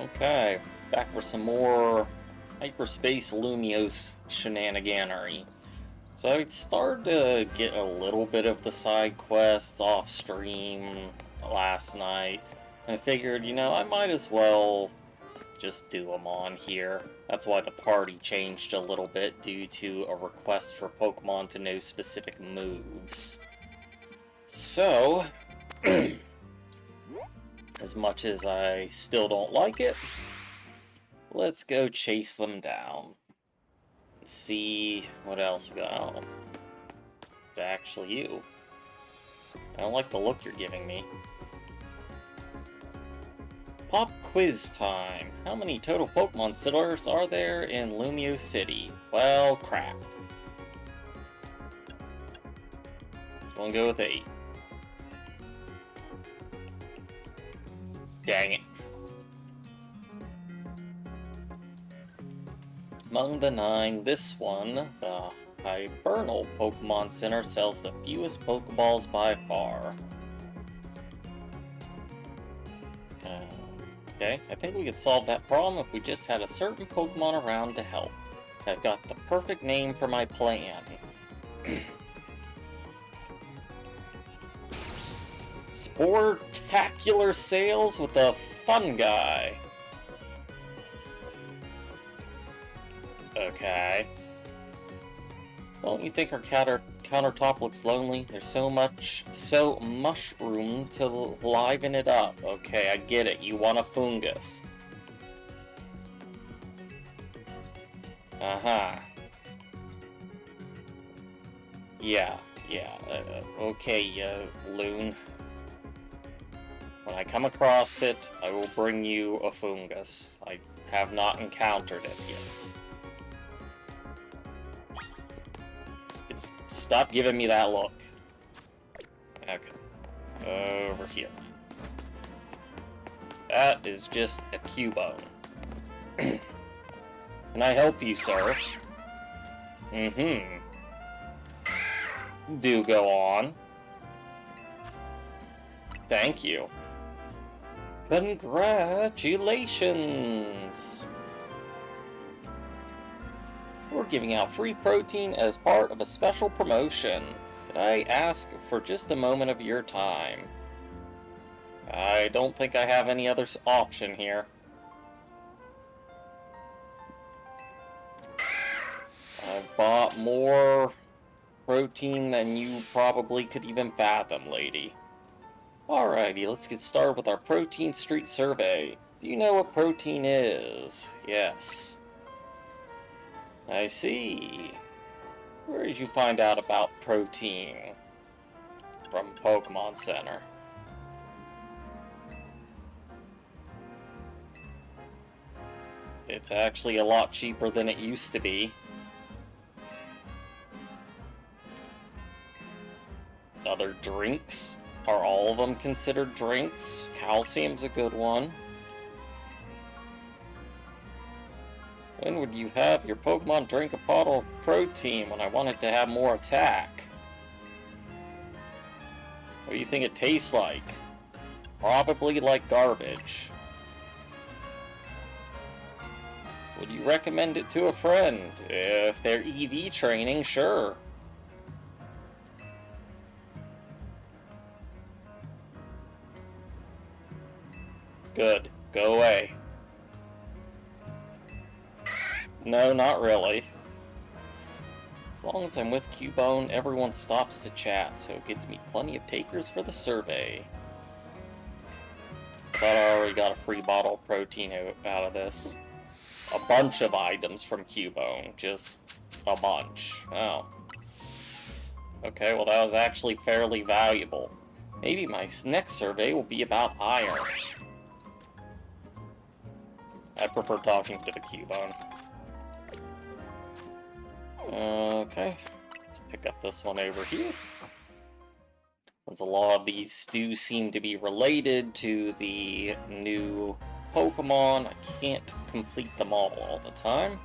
Okay, back for some more Hyperspace Lumiose shenaniganery. So I started to get a little bit of the side quests off stream last night. And I figured, I might as well just do them on here. That's why the party changed a little bit due to a request for Pokemon to know specific moves. So, as much as I still don't like it, let's go chase them down. Let's see what else we got. Oh, it's actually you. I don't like the look you're giving me. Pop quiz time. How many total Pokemon settlers are there in Lumiose City? Well, crap. Gonna go with 8. Dang it. Among the 9, this one, the Hibernal Pokemon Center, sells the fewest Pokeballs by far. Okay, I think we could solve that problem if we just had a certain Pokemon around to help. I've got the perfect name for my plan. Sportacular sales with a fun guy. Okay. Don't you think our countertop looks lonely? There's so mushroom to liven it up. Okay, I get it. You want a fungus. Uh-huh. Yeah. Okay, Loon. When I come across it, I will bring you a fungus. I have not encountered it yet. Stop giving me that look. Okay. Over here. That is just a Cubone. Can I help you, sir? Do go on. Thank you. Congratulations! We're giving out free protein as part of a special promotion. Could I ask for just a moment of your time? I don't think I have any other option here. I've bought more protein than you probably could even fathom, lady. Alrighty, let's get started with our Protein Street survey. Do you know what protein is? Yes. I see. Where did you find out about protein? From Pokemon Center. It's actually a lot cheaper than it used to be. Other drinks? Are all of them considered drinks? Calcium's a good one. When would you have your Pokemon drink a bottle of protein when I wanted to have more attack? What do you think it tastes like? Probably like garbage. Would you recommend it to a friend? If they're EV training, sure. Good. Go away. No, not really. As long as I'm with Cubone, everyone stops to chat, so it gets me plenty of takers for the survey. I thought I already got a free bottle of protein out of this. A bunch of items from Cubone. Just a bunch. Oh. Okay, well that was actually fairly valuable. Maybe my next survey will be about iron. I prefer talking to the Cubone. Okay, let's pick up this one over here. Since a lot of these do seem to be related to the new Pokemon, I can't complete them all the time.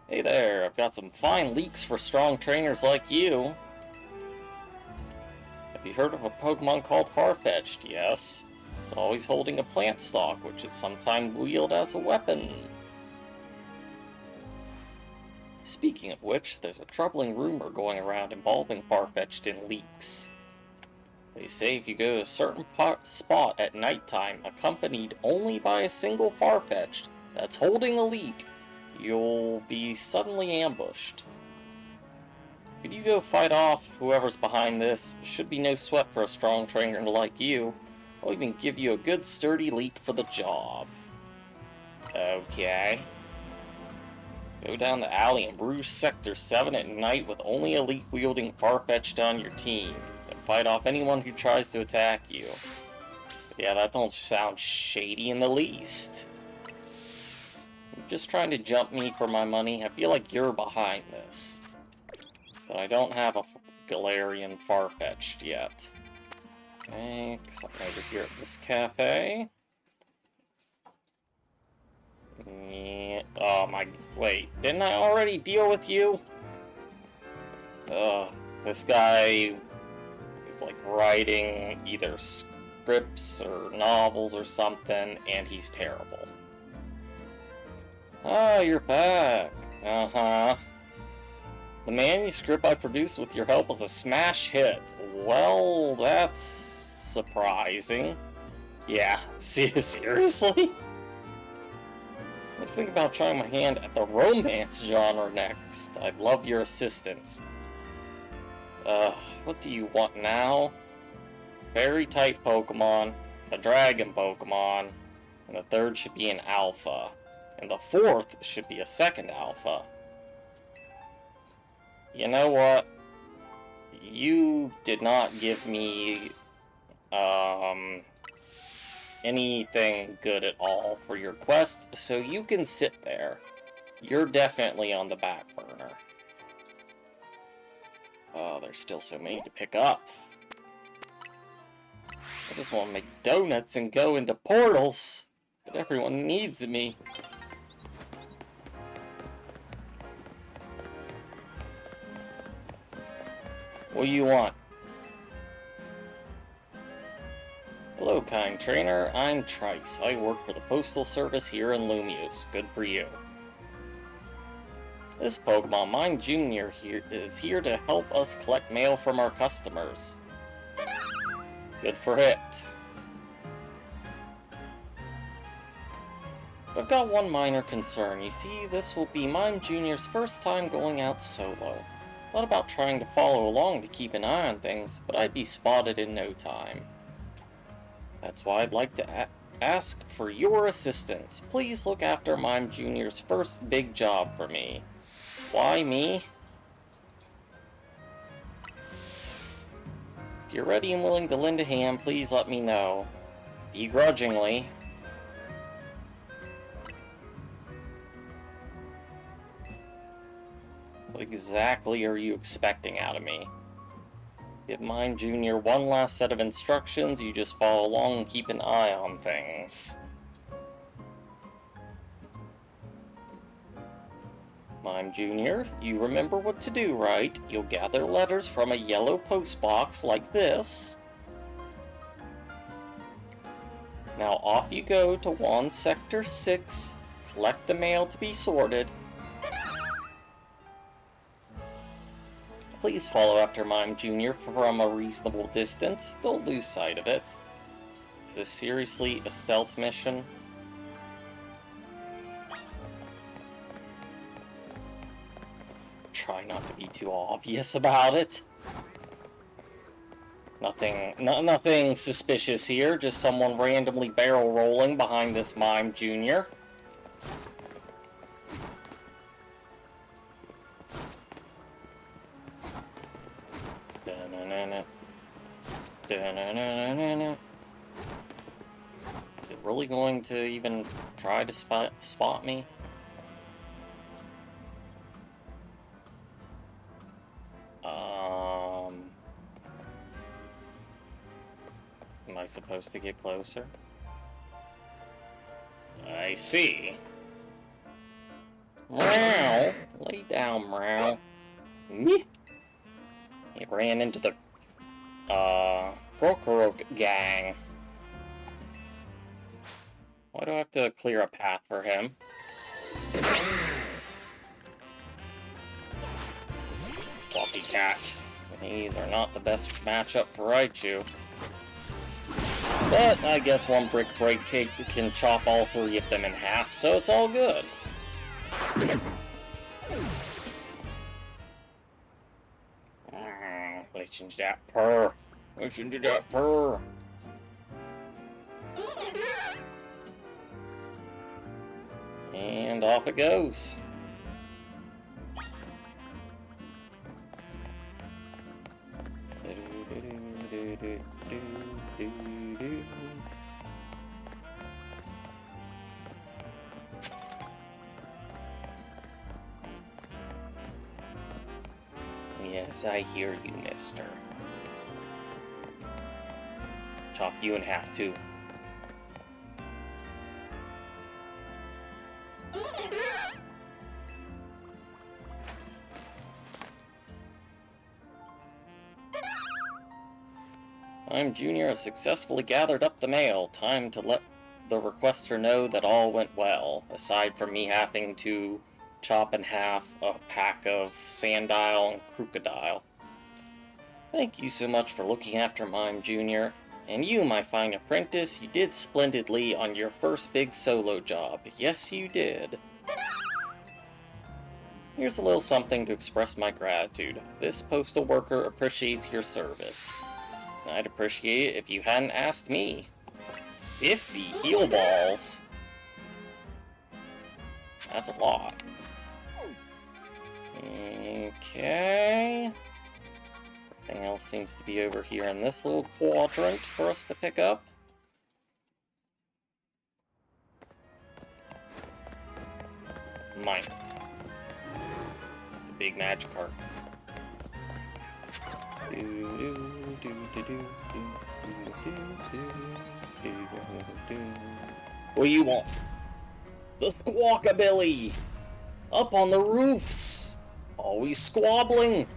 Hey there, I've got some fine leeks for strong trainers like you. Have you heard of a Pokemon called Farfetch'd? Yes. It's always holding a plant stalk, which is sometimes wielded as a weapon. Speaking of which, there's a troubling rumor going around involving Farfetch'd in leaks. They say if you go to a certain spot at nighttime, accompanied only by a single Farfetch'd that's holding a leak, you'll be suddenly ambushed. Could you go fight off whoever's behind this? Should be no sweat for a strong trainer like you. I'll even give you a good sturdy leak for the job. Okay. Go down the alley in Bruges Sector 7 at night with only a leak-wielding Farfetch'd on your team. Then fight off anyone who tries to attack you. Yeah, that don't sound shady in the least. You're just trying to jump me for my money? I feel like you're behind this. But I don't have a Galarian Farfetch'd yet. Okay, something over here at this cafe. Yeah, oh my, wait, didn't I already deal with you? This guy is like writing either scripts or novels or something, and he's terrible. Ah, you're back. Uh-huh. The manuscript I produced with your help was a smash hit. Well, that's surprising. Yeah, seriously? Let's think about trying my hand at the romance genre next. I'd love your assistance. What do you want now? Fairy-type Pokemon, a Dragon Pokemon, and the third should be an Alpha. And the fourth should be a second Alpha. You know what? You did not give me, anything good at all for your quest, so you can sit there. You're definitely on the back burner. Oh, there's still so many to pick up. I just want to make donuts and go into portals, but everyone needs me. What do you want? Hello, kind trainer. I'm Trice. I work for the Postal Service here in Lumiose. Good for you. This Pokemon, Mime Jr. is here to help us collect mail from our customers. Good for it. I've got one minor concern. You see, this will be Mime Jr.'s first time going out solo. Thought about trying to follow along to keep an eye on things, but I'd be spotted in no time. That's why I'd like to ask for your assistance. Please look after Mime Jr.'s first big job for me. Why me? If you're ready and willing to lend a hand, please let me know. Begrudgingly. What exactly are you expecting out of me? Give Mime Jr. one last set of instructions, you just follow along and keep an eye on things. Mime Jr., you remember what to do, right? You'll gather letters from a yellow postbox like this. Now off you go to Wand Sector 6, collect the mail to be sorted. Please follow after Mime Jr. from a reasonable distance. Don't lose sight of it. Is this seriously a stealth mission? Try not to be too obvious about it. Nothing suspicious here, just someone randomly barrel rolling behind this Mime Jr. Is it really going to even try to spot me? Am I supposed to get closer? I see. Meow! Lay down, meow. Me? He ran into the Krokorok gang. Why do I have to clear a path for him? Fluffy Cat. These are not the best matchup for Raichu. But I guess one Brick Break Cake can chop all three of them in half, so it's all good. Listen to that purr. Listen to that purr. And off it goes. Yes, I hear you, mister. Chop you in half, too. I'm Junior has successfully gathered up the mail. Time to let the requester know that all went well, aside from me having to chop in half a pack of Sandile and Crocodile. Thank you so much for looking after Mime Junior. And you, my fine apprentice, you did splendidly on your first big solo job. Yes, you did. Here's a little something to express my gratitude. This postal worker appreciates your service. I'd appreciate it if you hadn't asked me. 50 heal balls? That's a lot. Okay. Everything else seems to be over here in this little quadrant for us to pick up. Mine. It's a big magic card. What do you want? The Squawkabilly! Up on the roofs! Always squabbling!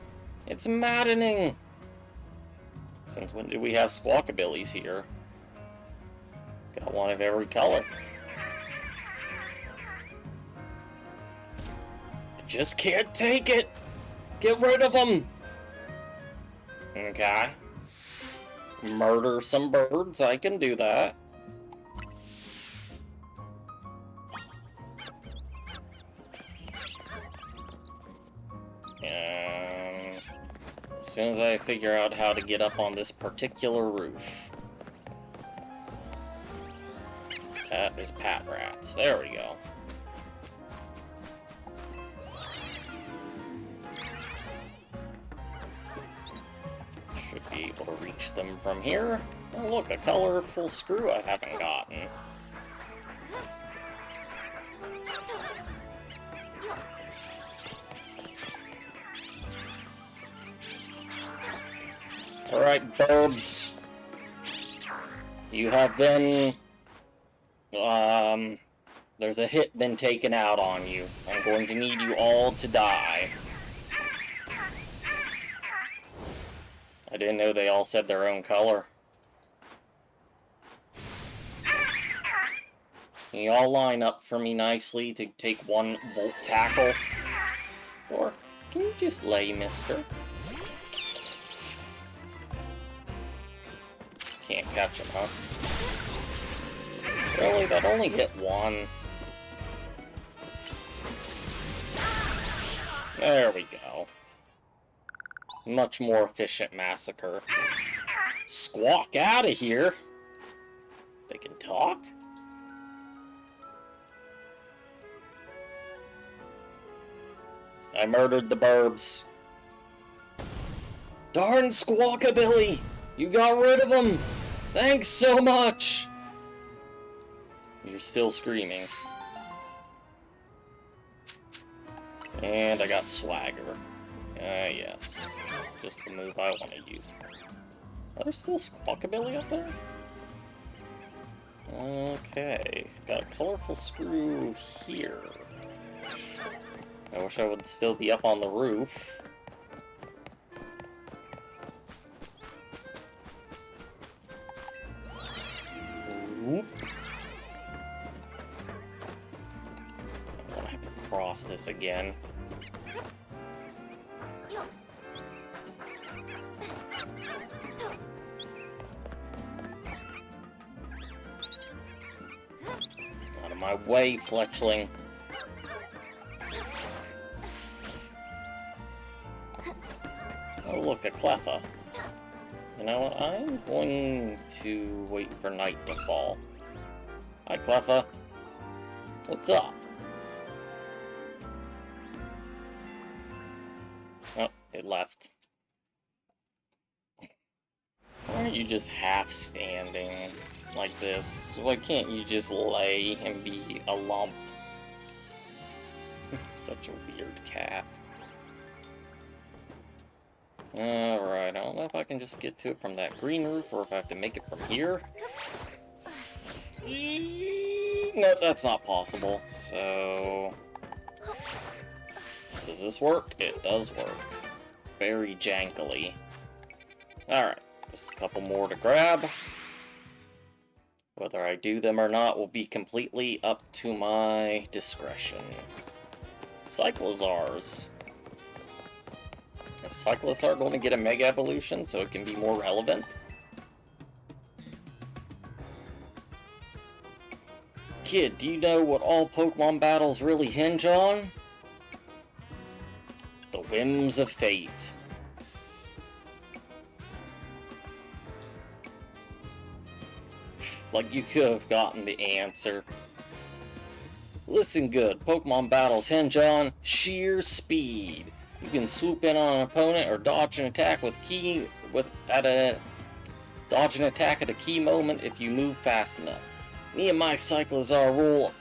It's maddening! Since when did we have Squawkabillies here? Got one of every color. I just can't take it! Get rid of them! Okay. Murder some birds, I can do that. As soon as I figure out how to get up on this particular roof. That is Pat Rats. There we go. Should be able to reach them from here. Oh look, a colorful screw I haven't gotten. Alright, Burbs. You have been... there's a hit been taken out on you. I'm going to need you all to die. I didn't know they all said their own color. Can you all line up for me nicely to take one Volt Tackle? Or can you just lay, mister? Can't catch him, huh? Really? That only hit one. There we go. Much more efficient massacre. Squawk out of here! They can talk? I murdered the Burbs. Darn Squawkabilly! You got rid of him! Thanks so much! You're still screaming. And I got Swagger. Yes. Just the move I want to use. Are there still Squawkabilly up there? Okay. Got a colorful screw here. I wish I would still be up on the roof. Whoop. boss this again. Out of my way, Fletchling. Oh, look, a Cleffa. You know what? I'm going to wait for night to fall. Hi, Cleffa. What's up? Oh, it left. Why aren't you just half standing like this? Why can't you just lay and be a lump? Such a weird cat. Alright, I don't know if I can just get to it from that green roof or if I have to make it from here. No, that's not possible. So... does this work? It does work. Very jankily. Alright, just a couple more to grab. Whether I do them or not will be completely up to my discretion. Cyclozars. Is Cyclozar going to get a Mega Evolution so it can be more relevant? Kid, do you know what all Pokemon battles really hinge on? The whims of fate. Like you could have gotten the answer. Listen good, Pokemon battles hinge on sheer speed. You can swoop in on an opponent or dodge an attack dodge an attack at a key moment if you move fast enough. Me and my Cyclozar roll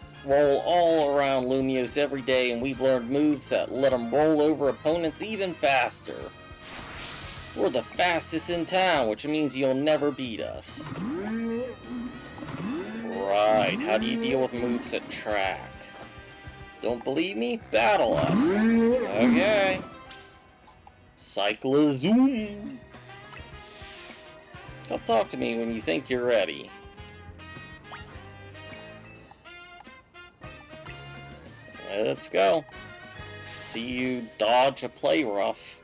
all around Lumiose every day, and we've learned moves that let them roll over opponents even faster. We're the fastest in town, which means you'll never beat us. Right, how do you deal with moves that track? Don't believe me? Battle us. Okay. Cyclozoom. Come talk to me when you think you're ready. Let's go. See you dodge a play rough.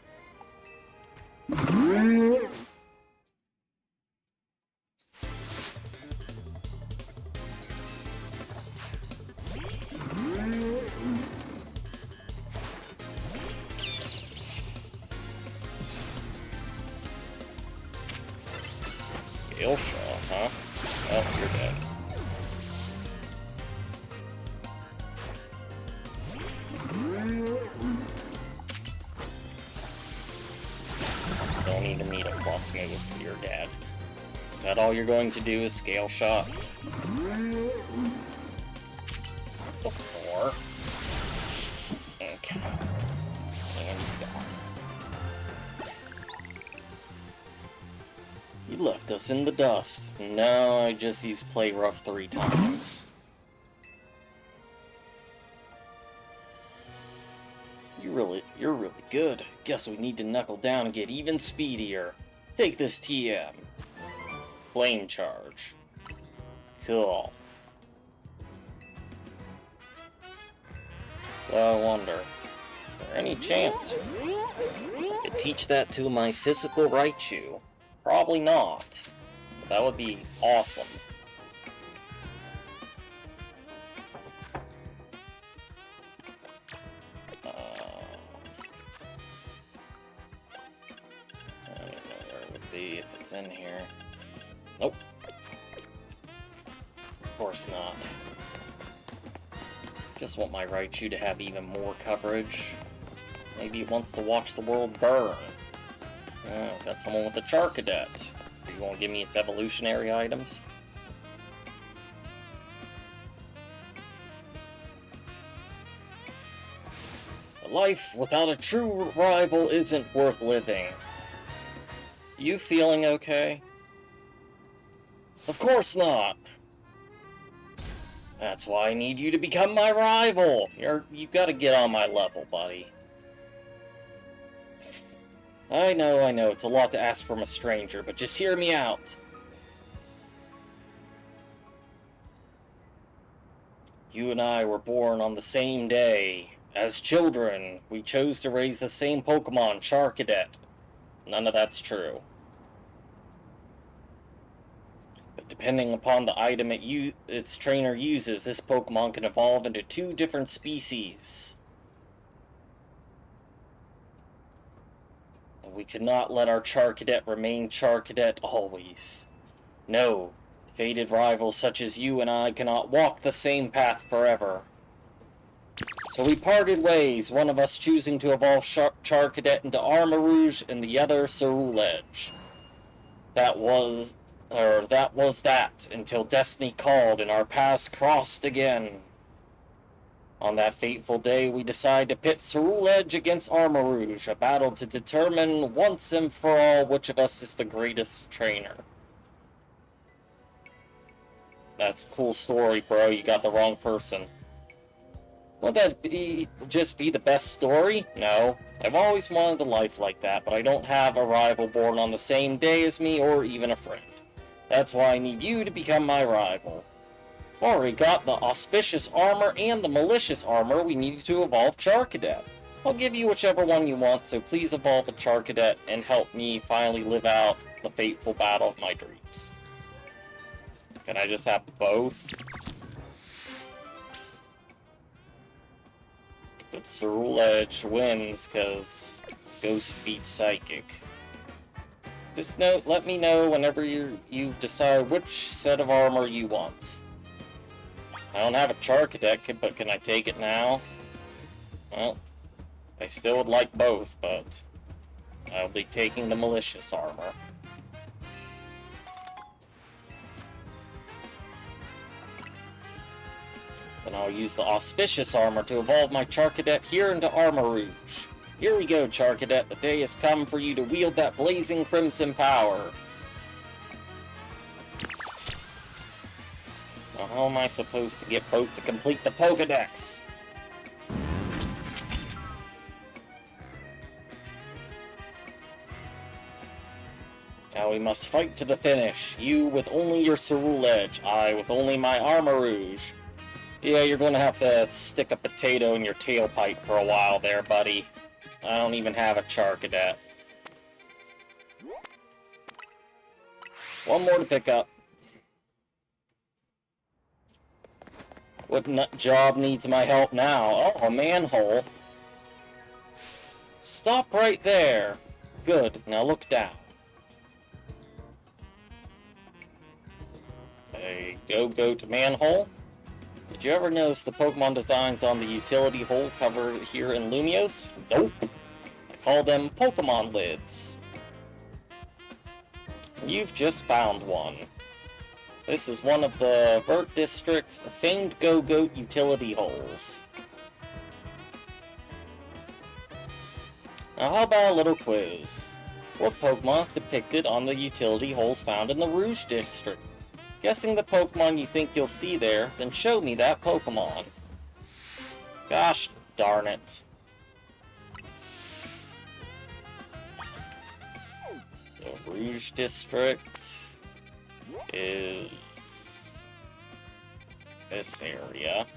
Scale shot, huh? Oh, you're dead. Don't even need a plus move, you're dead. Is that all you're going to do is scale shot? Or... okay. And he's gone. You left us in the dust. No, I just used play rough 3 times. You're really good. Guess we need to knuckle down and get even speedier. Take this TM. Flame charge. Cool. Well, I wonder, is there any chance I could teach that to my physical Raichu? Probably not. But that would be awesome. I don't know where it would be if it's in here. Nope. Of course not. Just want my Raichu to have even more coverage. Maybe it wants to watch the world burn. Oh, got someone with a Charcadet. Are you going to give me its evolutionary items? A life without a true rival isn't worth living. You feeling okay? Of course not! That's why I need you to become my rival! You've got to get on my level, buddy. I know, it's a lot to ask from a stranger, but just hear me out. You and I were born on the same day As children, we chose to raise the same Pokemon, Charcadet. None of that's true. But depending upon the item its trainer uses, this Pokemon can evolve into 2 different species. And we could not let our Charcadet remain Charcadet always. No, fated rivals such as you and I cannot walk the same path forever. So we parted ways, one of us choosing to evolve Charcadet into Armarouge and the other Ceruledge. That was that, until destiny called and our paths crossed again. On that fateful day, we decided to pit Ceruledge against Armarouge, a battle to determine once and for all which of us is the greatest trainer. That's a cool story, bro. You got the wrong person. Would that just be the best story? No. I've always wanted a life like that, but I don't have a rival born on the same day as me or even a friend. That's why I need you to become my rival. I've already got the auspicious armor and the malicious armor we need to evolve Charcadet. I'll give you whichever one you want, so please evolve a Charcadet and help me finally live out the fateful battle of my dreams. Can I just have both? But Ceruledge wins because Ghost beats Psychic. Just let me know whenever you decide which set of armor you want. I don't have a Charcadet, but can I take it now? Well, I still would like both, but I'll be taking the malicious armor. Then I'll use the auspicious armor to evolve my Charcadet here into Armarouge. Here we go, Charcadet. The day has come for you to wield that blazing crimson power. Now, how am I supposed to get both to complete the Pokedex? Now we must fight to the finish. You with only your Ceruledge, I with only my Armarouge. Yeah, you're going to have to stick a potato in your tailpipe for a while there, buddy. I don't even have a Charcadet. One more to pick up. What nut job needs my help now? Oh, a manhole. Stop right there. Good, now look down. A go to manhole. Did you ever notice the Pokemon designs on the utility hole covered here in Lumiose? Nope. I call them Pokemon lids. You've just found one. This is one of the Vert District's famed Go-Goat utility holes. Now how about a little quiz? What Pokemon is depicted on the utility holes found in the Rouge District? Guessing the Pokemon you think you'll see there, then show me that Pokemon. Gosh darn it. The Rouge District is this area.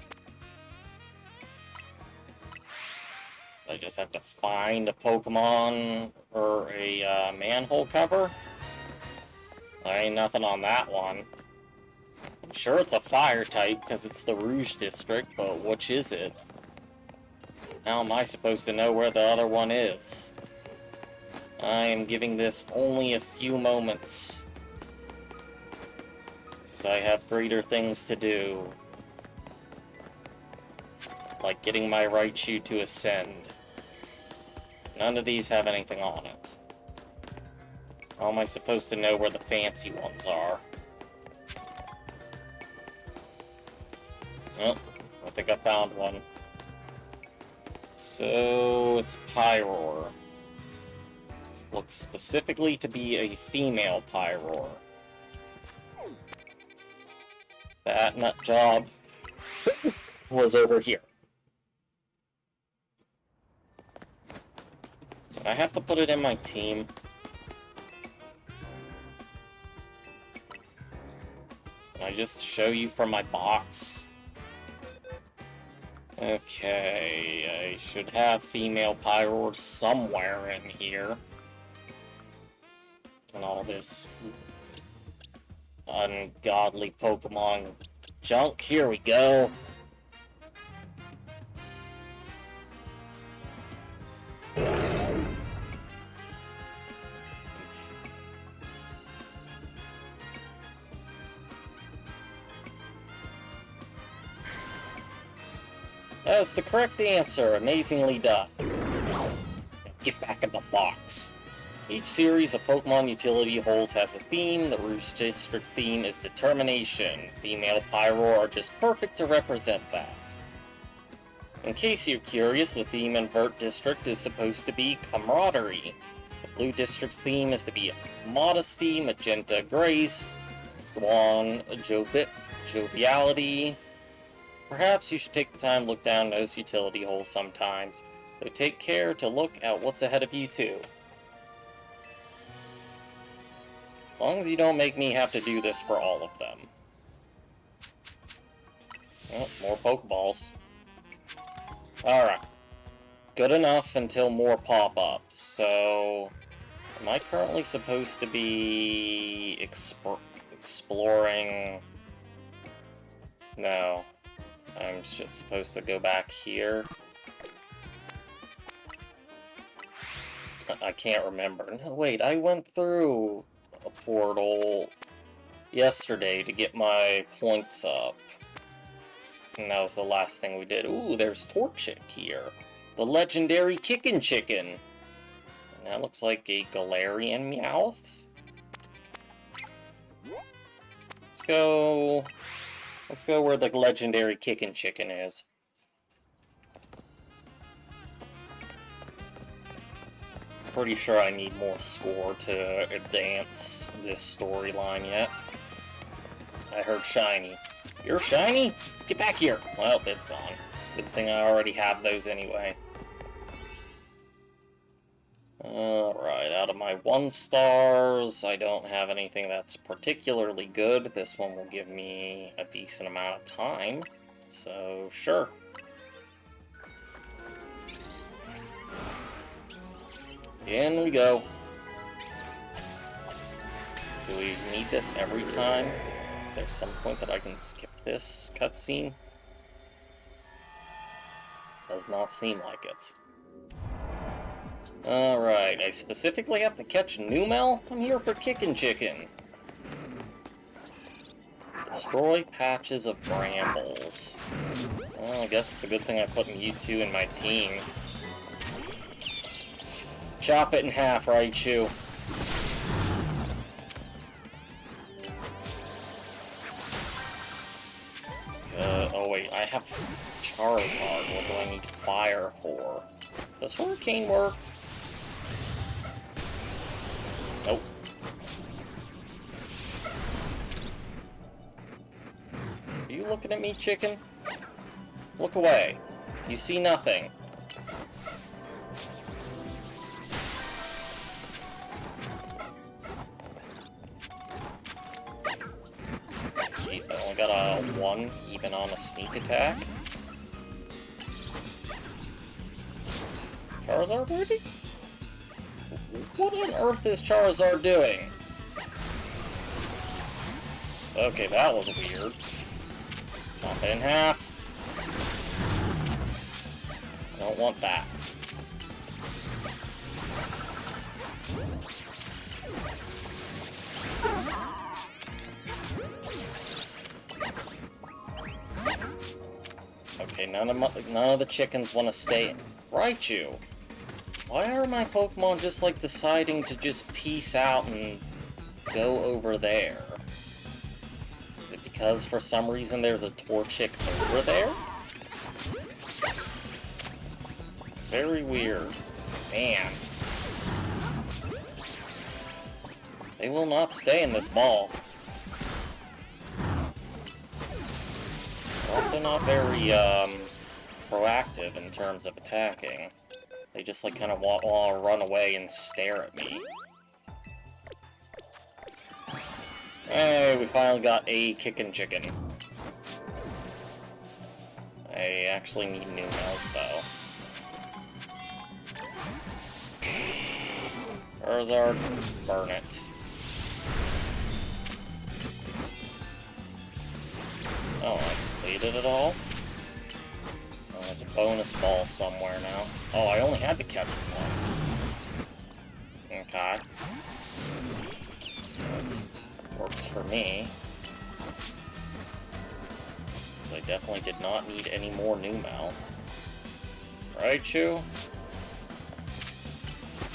I just have to find a Pokemon or a manhole cover. There ain't nothing on that one. I'm sure it's a fire type because it's the Rouge District, but which is it? How am I supposed to know where the other one is? I am giving this only a few moments, because I have greater things to do, like getting my Raichu to ascend. None of these have anything on it. How am I supposed to know where the fancy ones are? Oh, I think I found one. So, it's Pyroar. It looks specifically to be a female Pyroar. That nut job was over here. Did I have to put it in my team? Can I just show you from my box? Okay, I should have female Pyroar somewhere in here. And all this ungodly Pokemon junk. Here we go. That's the correct answer. Amazingly done. Get back in the box. Each series of Pokemon Utility Holes has a theme. The Rouge District theme is Determination. Female Pyroar are just perfect to represent that. In case you're curious, the theme in Vert District is supposed to be Camaraderie. The Blue District's theme is to be Modesty, Magenta Grace, Guan Joviality. Perhaps you should take the time to look down those utility holes sometimes, so take care to look at what's ahead of you too. As long as you don't make me have to do this for all of them. Oh, more Pokeballs. Alright. Good enough until more pop-ups, so... Am I currently supposed to be... exploring... No. I'm just supposed to go back here. I can't remember. No, wait, I went through a portal yesterday to get my points up. And that was the last thing we did. Ooh, there's Torchic here. The legendary Kickin' Chicken. And that looks like a Galarian Meowth. Let's go where the legendary Kickin' Chicken is. Pretty sure I need more score to advance this storyline yet. I heard shiny. You're shiny? Get back here! Well, it's gone. Good thing I already have those anyway. Alright, out of my 1-stars, I don't have anything that's particularly good. This one will give me a decent amount of time, so sure. In we go. Do we need this every time? Is there some point that I can skip this cutscene? Does not seem like it. Alright, I specifically have to catch Numel? I'm here for Kickin' Chicken. Destroy patches of brambles. Well, I guess it's a good thing I put Mewtwo in my team. Chop it in half, Raichu. Oh wait, I have Charizard. What do I need fire for? Does Hurricane work? Nope. Are you looking at me, chicken? Look away. You see nothing. Jeez, I only got a 1 even on a sneak attack. Charizard ready? What on earth is Charizard doing? Okay, that was weird. Chop it in half. I don't want that. Okay, none of the chickens want to stay. Raichu. Why are my Pokemon just, like, deciding to just peace out and go over there? Is it because, for some reason, there's a Torchic over there? Very weird. Man. They will not stay in this ball. They're also not very, proactive in terms of attacking. They just, like, kind of want to run away and stare at me. Hey, we finally got a Kickin' Chicken. I I actually need new mouse, though. Charizard, burn it. Oh, I completed it all? So there's a bonus ball somewhere now. Oh, I only had to catch one. Okay. That works for me. I definitely did not need any more Numel. Raichu?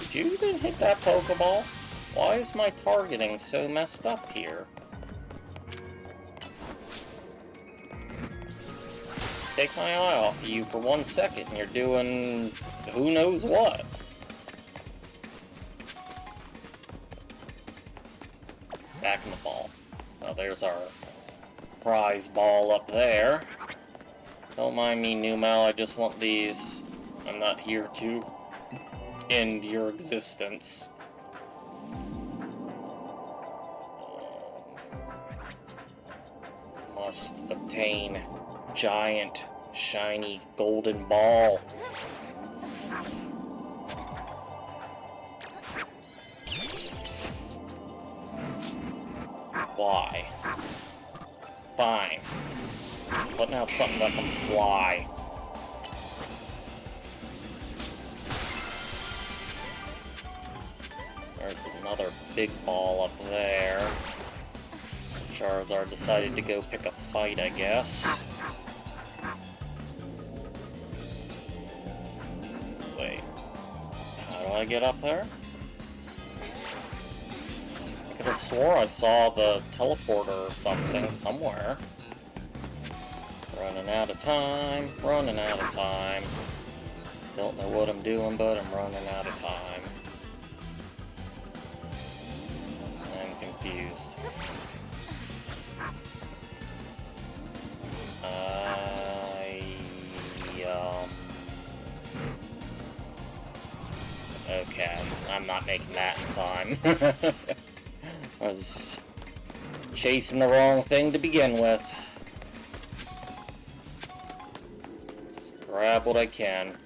Did you even hit that Pokeball? Why is my targeting so messed up here? Take my eye off of you for 1 second and you're doing who knows what. Back in the ball. Oh, there's our prize ball up there. Don't mind me, Numel, I just want these. I'm not here to end your existence. Must obtain giant, shiny, golden ball. Why? Fine. Putting out something that can fly. There's another big ball up there. Charizard decided to go pick a fight, I guess. Wait. How do I get up there? I could have swore I saw the teleporter or something somewhere. Running out of time, running out of time. Don't know what I'm doing, but I'm running out of time. I'm confused. Okay, I'm not making that in time. I was chasing the wrong thing to begin with. Just grab what I can.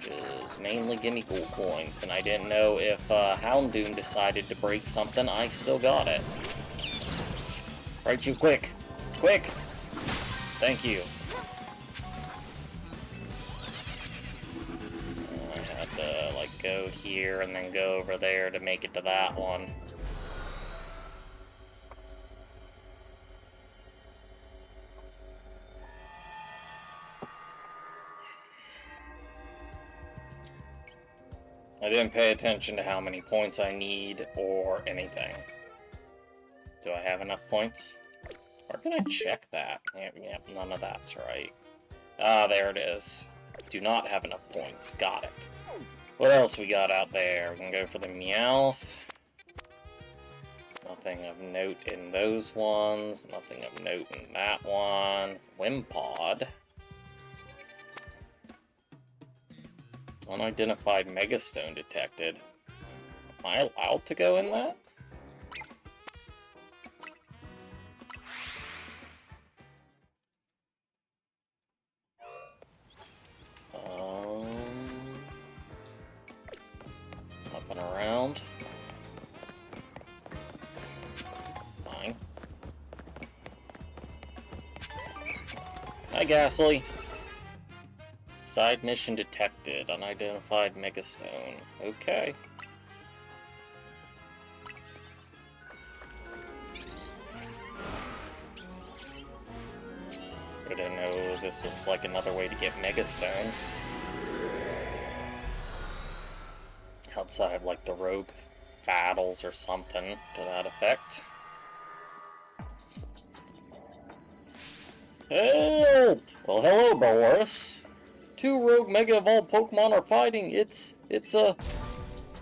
Just mainly give me gold coins, and I didn't know if Houndoom decided to break something, I still got it. Raichu, quick! Quick! Thank you. I had to, like, go here and then go over there to make it to that one. I didn't pay attention to how many points I need or anything. Do I have enough points? Or can I check that? Yep, none of that's right. Ah, there it is. Do not have enough points. Got it. What else we got out there? We can go for the Meowth. Nothing of note in those ones. Nothing of note in that one. Wimpod. Unidentified Megastone detected. Am I allowed to go in that? Up and around. Fine. Hi, Ghastly. Side mission detected. Unidentified Megastone. Okay. I didn't know this looks like another way to get Megastones. Outside, like, the rogue battles or something to that effect. Help! Well, hello, Boris. Two Rogue Mega Evolved Pokemon are fighting. It's a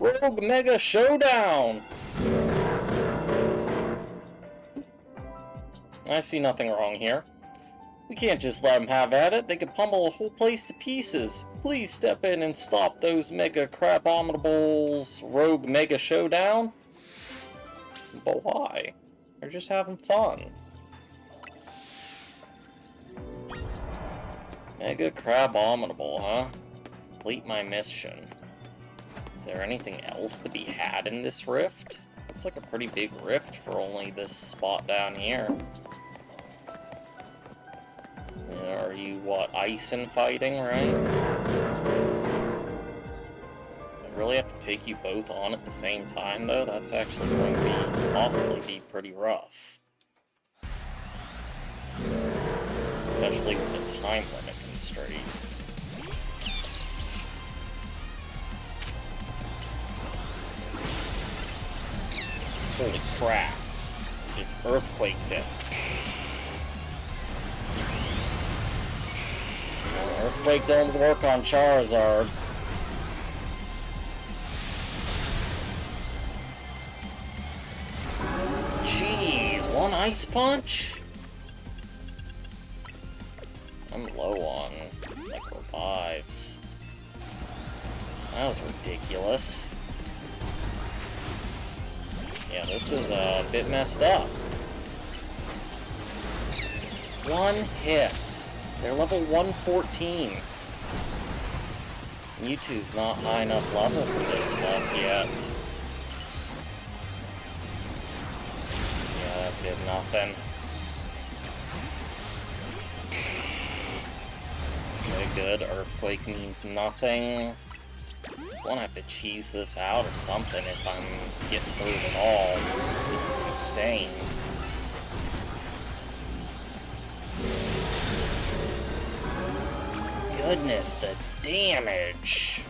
Rogue Mega Showdown! I see nothing wrong here. We can't just let them have at it. They could pummel a whole place to pieces. Please step in and stop those Mega Crabominables Rogue Mega Showdown. But why? They're just having fun. Mega Crabominable, huh? Complete my mission. Is there anything else to be had in this rift? Looks like a pretty big rift for only this spot down here. Are you, what, ice and fighting, right? I really have to take you both on at the same time, though? That's actually going to possibly be pretty rough. Especially with the time limit constraints. Holy crap. Just earthquaked it. Earthquake don't work on Charizard. Jeez, one Ice Punch? I'm low on, like, revives. That was ridiculous. Yeah, this is a bit messed up. One hit. They're level 114. Mewtwo's not high enough level for this stuff yet. Yeah, that did nothing. Okay, good. Earthquake means nothing. I'm gonna have to cheese this out or something if I'm getting through it at all. This is insane. Goodness, the damage!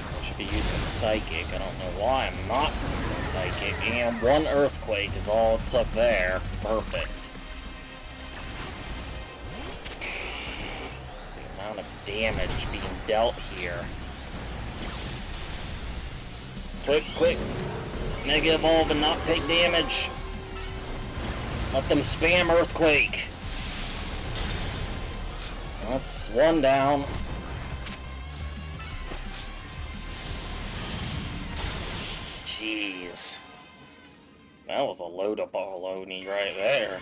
I should be using Psychic. I don't know why I'm not using Psychic. And one Earthquake is all it took there. Perfect. The amount of damage being dealt here. Quick, quick! Mega Evolve and not take damage! Let them spam Earthquake! That's one down. Jeez. That was a load of baloney right there.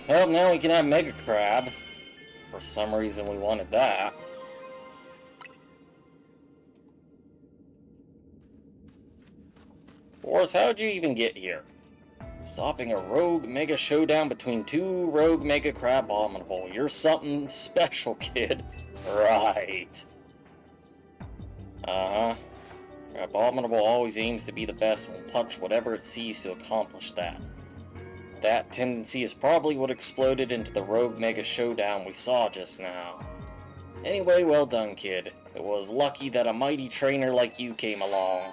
Well, now we can have Mega Crab. For some reason we wanted that. Boris, how'd you even get here? Stopping a rogue Mega Showdown between two rogue Mega Crabominable. You're something special, kid. Right. Uh-huh. Crabominable always aims to be the best and will punch whatever it sees to accomplish that. That tendency is probably what exploded into the rogue Mega Showdown we saw just now. Anyway, well done, kid. It was lucky that a mighty trainer like you came along.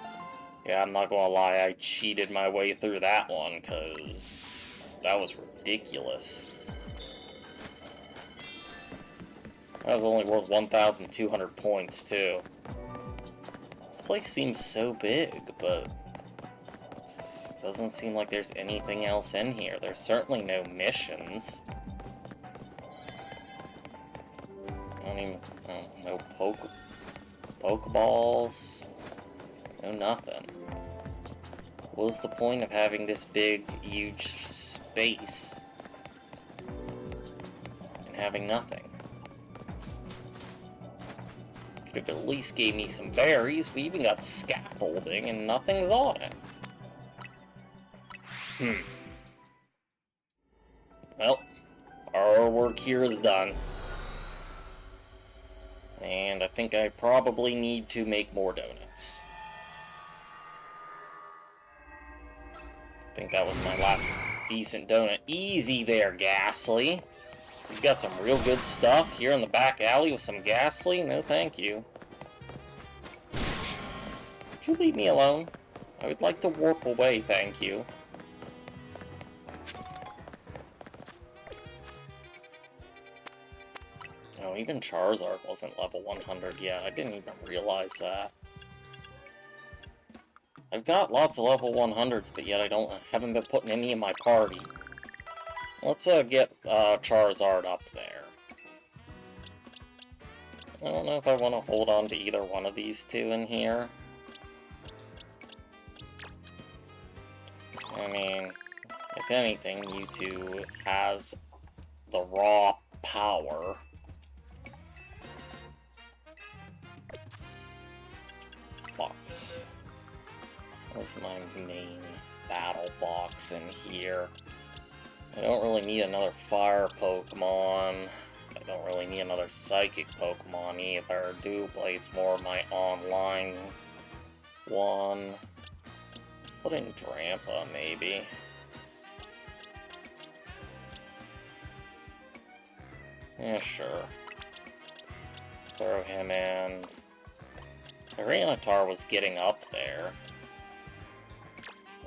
Yeah, I'm not gonna lie, I cheated my way through that one, because that was ridiculous. That was only worth 1,200 points, too. This place seems so big, but it doesn't seem like there's anything else in here. There's certainly no missions. I don't even... no Pokeballs. No nothing. What was the point of having this big, huge space and having nothing? Could have at least gave me some berries. We even got scaffolding and nothing's on it. Well, our work here is done. And I think I probably need to make more donuts. I think that was my last decent donut. Easy there, Ghastly. You've got some real good stuff here in the back alley with some Ghastly. No, thank you. Would you leave me alone? I would like to warp away, thank you. Oh, even Charizard wasn't level 100 yet. I didn't even realize that. I've got lots of level 100s, but yet I haven't been putting any in my party. Let's get Charizard up there. I don't know if I want to hold on to either one of these two in here. I mean, if anything, Mewtwo has the raw power. Box. Where's my main battle box in here? I don't really need another fire Pokemon. I don't really need another psychic Pokemon either. Doublade's more my online one. Put in Drampa, maybe. Yeah, sure. Throw him in. Tyranitar was getting up there.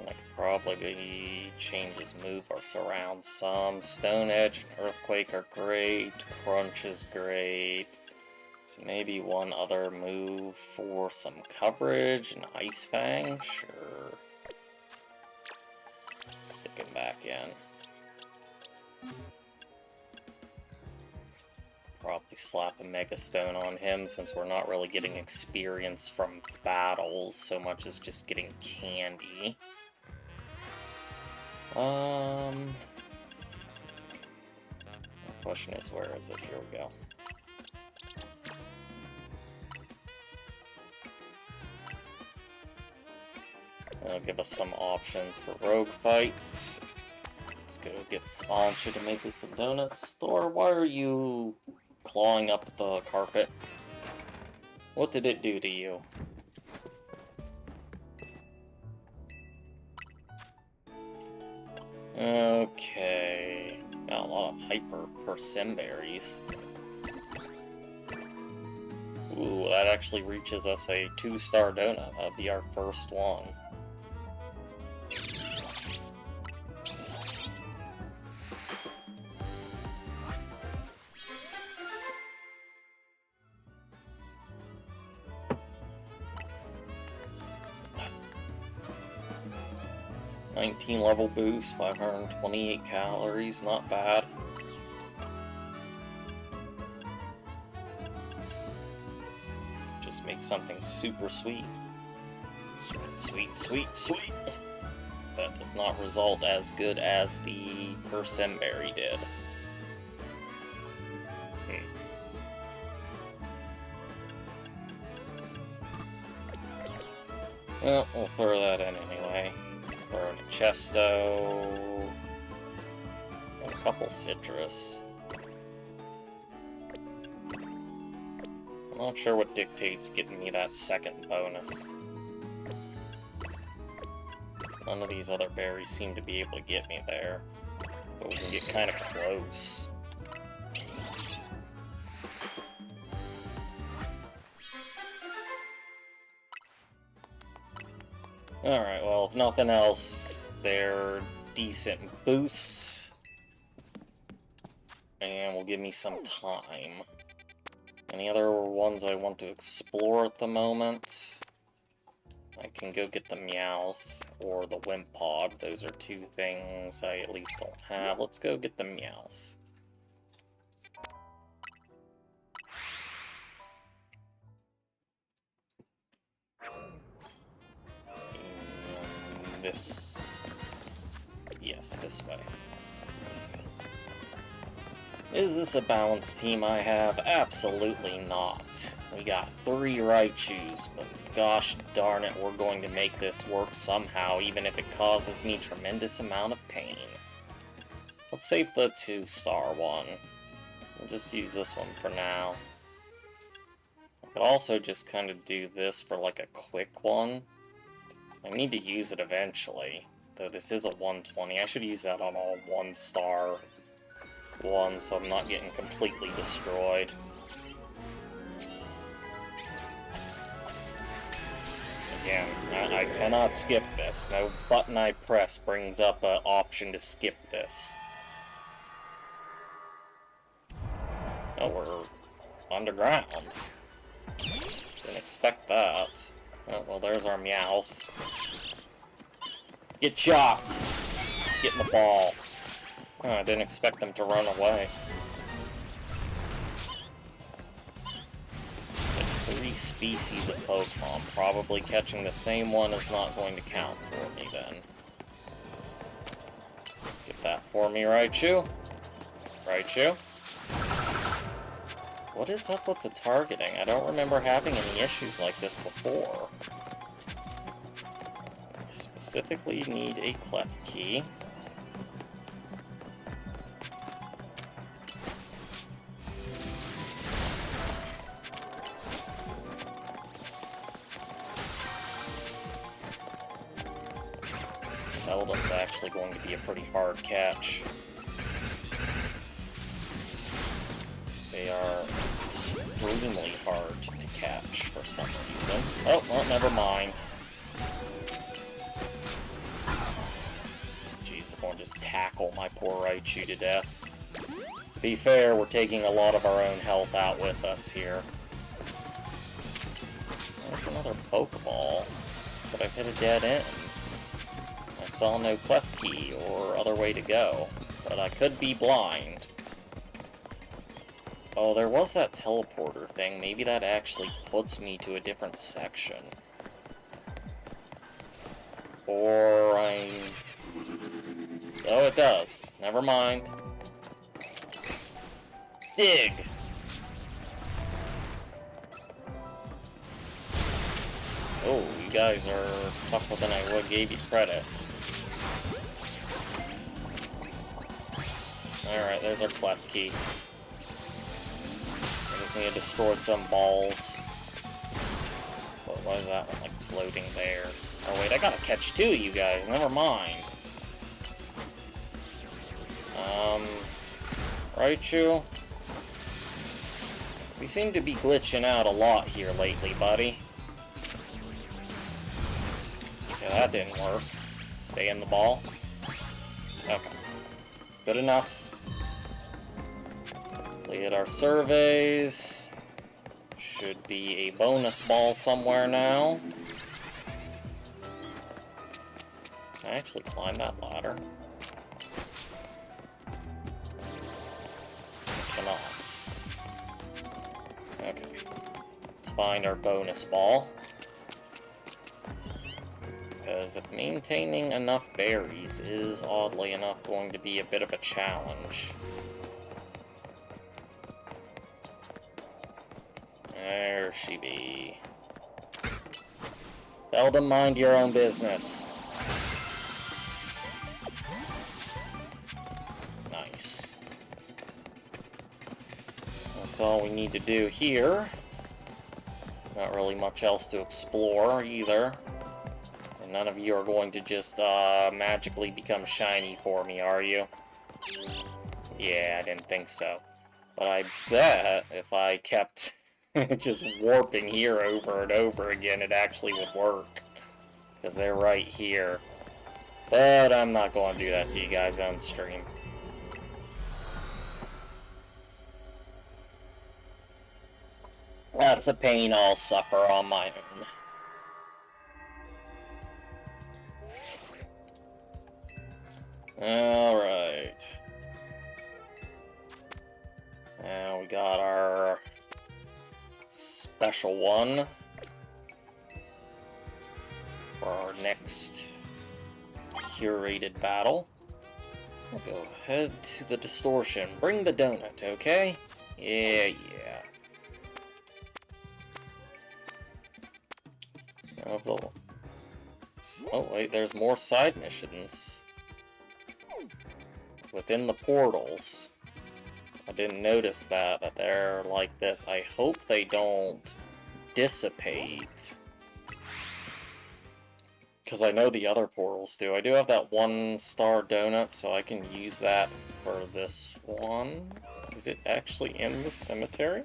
I could probably change his moves around some. Stone Edge and Earthquake are great. Crunch is great. So maybe one other move for some coverage. An Ice Fang? Sure. Stick him back in. Probably slap a Mega Stone on him since we're not really getting experience from battles so much as just getting candy. The question is, where is it? Here we go. It'll give us some options for rogue fights. Let's go get Sponcha to make us some donuts. Thor, why are you clawing up the carpet? What did it do to you? Okay. Got a lot of Hyper Persimberries. Ooh, that actually reaches us a 2-star donut. That'll be our first one. Level boost, 528 calories, not bad. Just make something super sweet. Sweet, sweet, sweet, sweet! That does not result as good as the Persimberry did. Well, we'll throw that in anyway. Throw in a Chesto, and a couple Citrus. I'm not sure what dictates getting me that second bonus. None of these other berries seem to be able to get me there, but we can get kind of close. Alright, well, if nothing else, they're decent boosts. And will give me some time. Any other ones I want to explore at the moment? I can go get the Meowth or the Wimpod. Those are two things I at least don't have. Let's go get the Meowth. Yes, this way. Is this a balanced team I have? Absolutely not. We got 3 Raichus, but gosh darn it, we're going to make this work somehow, even if it causes me tremendous amount of pain. Let's save the 2-star one. We'll just use this one for now. I could also just kind of do this for like a quick one. I need to use it eventually, though this is a 120. I should use that on all 1-star ones so I'm not getting completely destroyed. Again, I cannot skip this. No button I press brings up an option to skip this. Oh, we're underground. Didn't expect that. Oh, well, there's our Meowth. Get chopped! Get in the ball. Oh, I didn't expect them to run away. species of Pokemon. Probably catching the same one is not going to count for me then. Get that for me, Raichu. Raichu. What is up with the targeting? I don't remember having any issues like this before. I specifically need a Klefki. Beldum's actually going to be a pretty hard catch. They are extremely hard to catch for some reason. Oh, well, never mind. Jeez, they're going to just tackle my poor Raichu to death. To be fair, we're taking a lot of our own health out with us here. There's another Pokeball, but I've hit a dead end. I saw no Klefki or other way to go, but I could be blind. Oh, there was that teleporter thing. Maybe that actually puts me to a different section. Or I... Oh, it does. Never mind. Dig! Oh, you guys are tougher than I would gave you credit. Alright, there's our Klefki. I just need to destroy some balls. But why is that one, like, floating there? Oh wait, I gotta catch two of you guys, never mind. Raichu? We seem to be glitching out a lot here lately, buddy. Okay, that didn't work. Stay in the ball. Okay. Good enough. Completed our surveys. Should be a bonus ball somewhere now. Can I actually climb that ladder? I cannot. Okay. Let's find our bonus ball. Because maintaining enough berries is, oddly enough, going to be a bit of a challenge. There she be. Beldum, mind your own business. Nice. That's all we need to do here. Not really much else to explore either. And none of you are going to just magically become shiny for me, are you? Yeah, I didn't think so. But I bet if I kept just warping here over and over again, it actually would work. Because they're right here. But I'm not going to do that to you guys on stream. That's a pain I'll suffer on my own. Alright. Now we got our special one for our next curated battle. We'll go ahead to the distortion. Bring the donut, okay? Yeah. Oh, wait, there's more side missions within the portals. I didn't notice that they're like this. I hope they don't dissipate. Because I know the other portals do. I do have that 1-star donut, so I can use that for this one. Is it actually in the cemetery?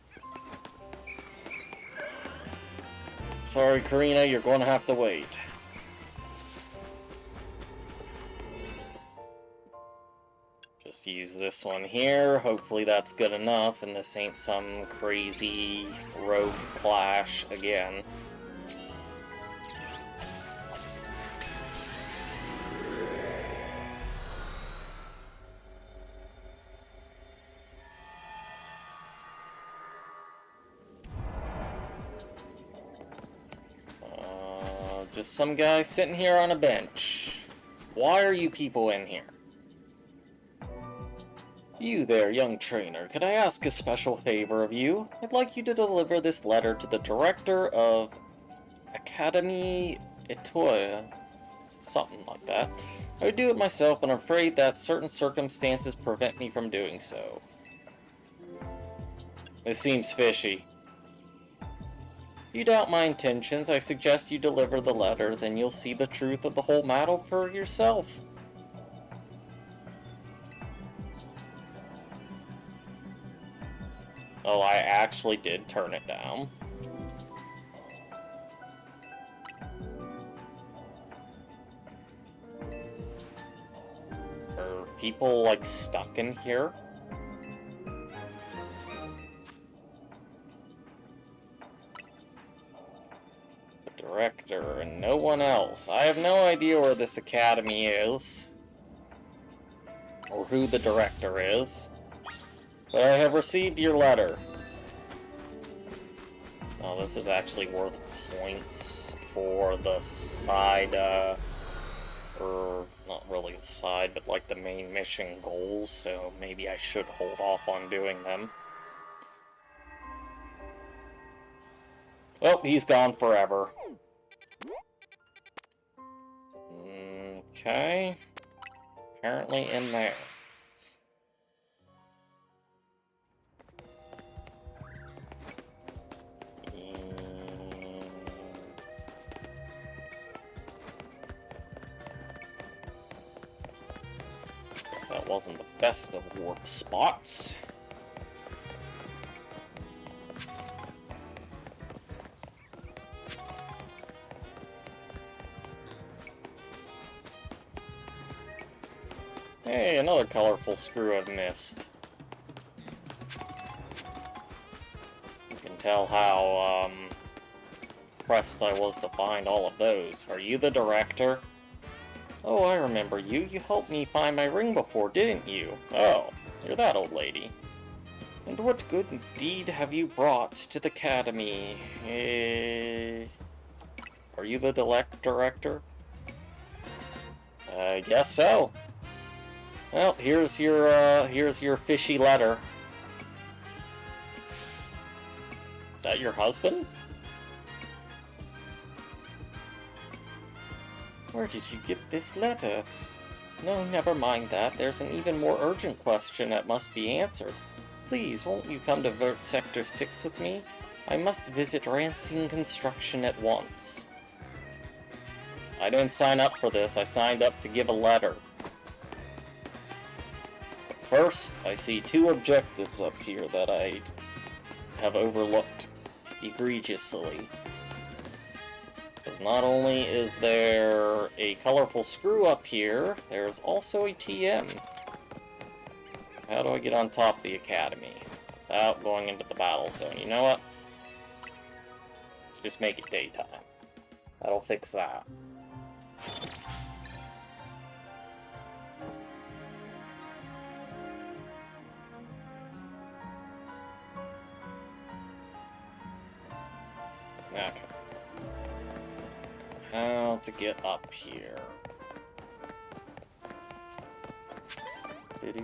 Sorry, Karina, you're going to have to wait. Just use this one here. Hopefully that's good enough, and this ain't some crazy rogue clash again. just some guy sitting here on a bench. Why are you people in here? You there, young trainer, could I ask a special favor of you? I'd like you to deliver this letter to the director of Academy Etoile. Something like that. I would do it myself, but I'm afraid that certain circumstances prevent me from doing so. This seems fishy. If you doubt my intentions, I suggest you deliver the letter, then you'll see the truth of the whole matter for yourself. Oh, I actually did turn it down. Are people, like, stuck in here? The director and no one else. I have no idea where this academy is. Or who the director is. But I have received your letter. Oh, this is actually worth points for the side, or not really the side, but like the main mission goals, so maybe I should hold off on doing them. Oh, he's gone forever. Okay. Apparently in there. Guess that wasn't the best of warp spots. Hey, another colorful screw I've missed. You can tell how, impressed I was to find all of those. Are you the director? Oh, I remember you. You helped me find my ring before, didn't you? Oh, you're that old lady. And what good deed have you brought to the academy? Are you the director? I guess so. Well, here's your fishy letter. Is that your husband? Where did you get this letter? No, never mind that. There's an even more urgent question that must be answered. Please, won't you come to Vert Sector 6 with me? I must visit Rancine Construction at once. I didn't sign up for this. I signed up to give a letter. But first, I see two objectives up here that I have overlooked egregiously. Because not only is there a colorful screw up here, there's also a TM. How do I get on top of the academy without going into the battle zone? You know what? Let's just make it daytime. That'll fix that. Okay. How to get up here. There's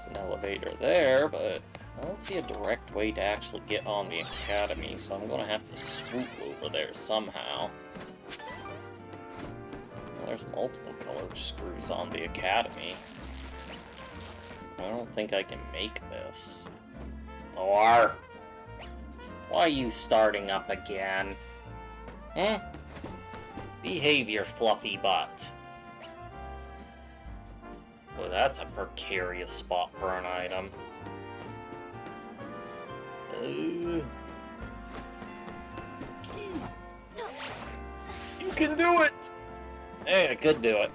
an elevator there, but I don't see a direct way to actually get on the academy, so I'm gonna have to swoop over there somehow. Well, there's multiple colored screws on the academy. I don't think I can make this. Or... why are you starting up again? Hmm? Behave your fluffy butt. Well, that's a precarious spot for an item. You can do it! Hey, I could do it.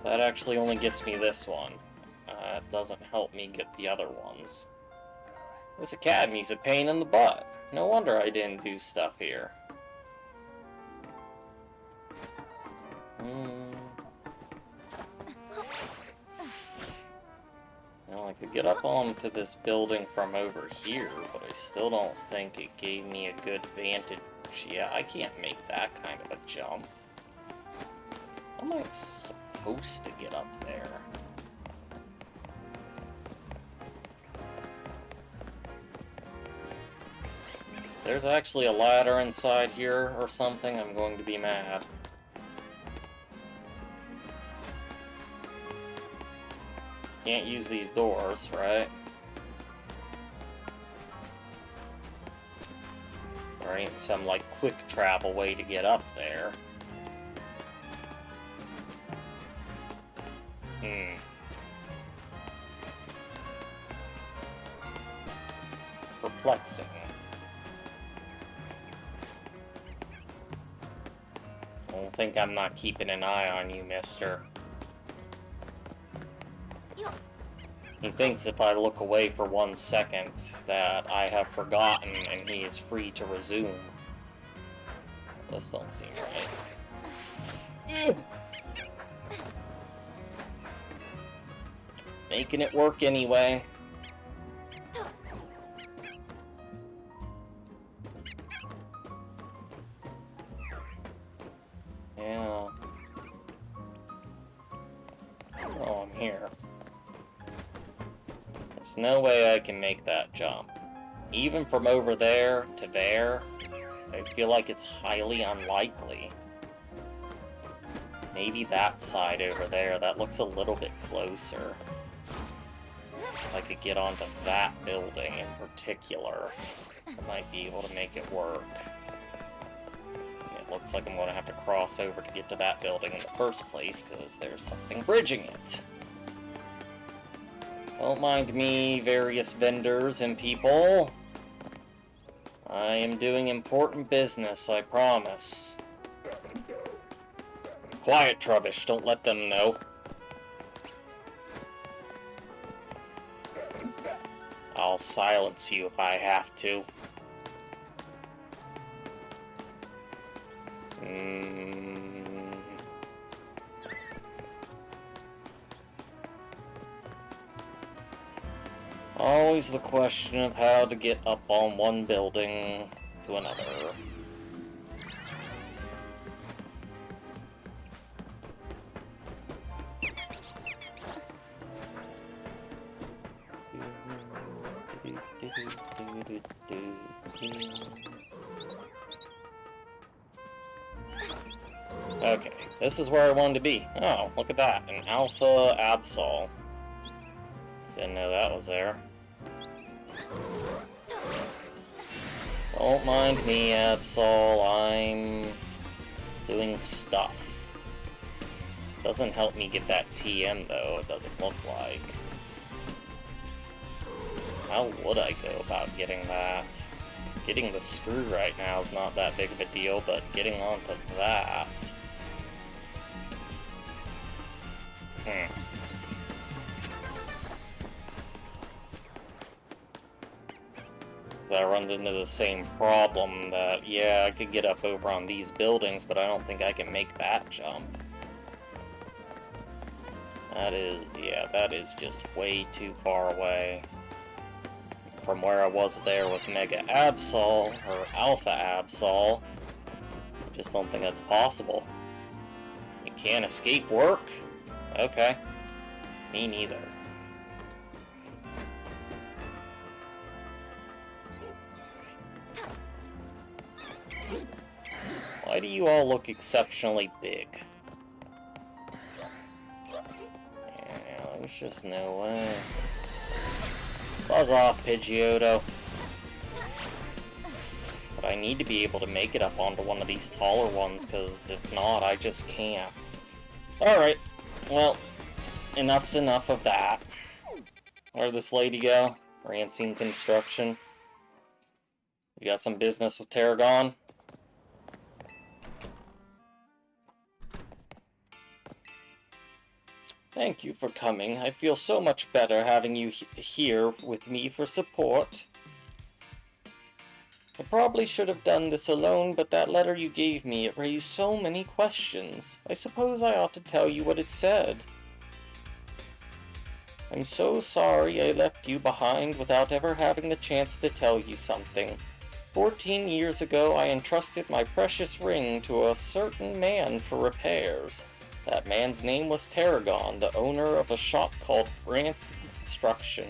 That actually only gets me this one. It doesn't help me get the other ones. This academy's a pain in the butt. No wonder I didn't do stuff here. Well, I could get up onto this building from over here, but I still don't think it gave me a good vantage. Yeah, I can't make that kind of a jump. How am I supposed to get up there? There's actually a ladder inside here or something, I'm going to be mad. Can't use these doors, right? There ain't some, like, quick travel way to get up there. Perplexing. Don't think I'm not keeping an eye on you, mister. He thinks if I look away for 1 second that I have forgotten and he is free to resume. This don't seem right. Making it work anyway. Yeah. Oh, I'm here. There's no way I can make that jump. Even from over there to there, I feel like it's highly unlikely. Maybe that side over there, that looks a little bit closer. If I could get onto that building in particular, I might be able to make it work. It looks like I'm going to have to cross over to get to that building in the first place, because there's something bridging it. Don't mind me, various vendors and people. I am doing important business, I promise. Quiet, Trubbish, don't let them know. I'll silence you if I have to. Always the question of how to get up on one building to another. Okay, this is where I wanted to be. Oh, look at that, an Alpha Absol. Didn't know that was there. Don't mind me, Absol, I'm doing stuff. This doesn't help me get that TM, though, it doesn't look like. How would I go about getting that? Getting the screw right now is not that big of a deal, but getting onto that... That runs into the same problem that, yeah, I could get up over on these buildings, but I don't think I can make that jump. That is just way too far away from where I was there with Mega Absol, or Alpha Absol. Just don't think that's possible. You can't escape work? Okay. Me neither. Why do you all look exceptionally big? Yeah, there's just no way. Buzz off, Pidgeotto. But I need to be able to make it up onto one of these taller ones, because if not, I just can't. Alright, well, enough's enough of that. Where'd this lady go? Rancine Construction. You got some business with Tarragon? Thank you for coming. I feel so much better having you here with me for support. I probably should have done this alone, but that letter you gave me, it raised so many questions. I suppose I ought to tell you what it said. I'm so sorry I left you behind without ever having the chance to tell you something. 14 years ago, I entrusted my precious ring to a certain man for repairs. That man's name was Tarragon, the owner of a shop called Branson Construction.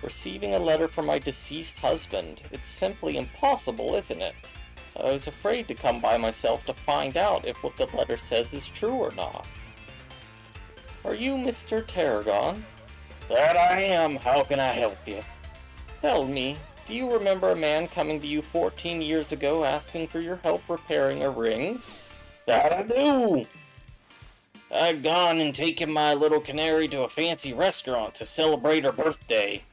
Receiving a letter from my deceased husband. It's simply impossible, isn't it? I was afraid to come by myself to find out if what the letter says is true or not. Are you Mr. Tarragon? That I am. How can I help you? Tell me, do you remember a man coming to you 14 years ago asking for your help repairing a ring? That I do! I'd gone and taken my little canary to a fancy restaurant to celebrate her birthday.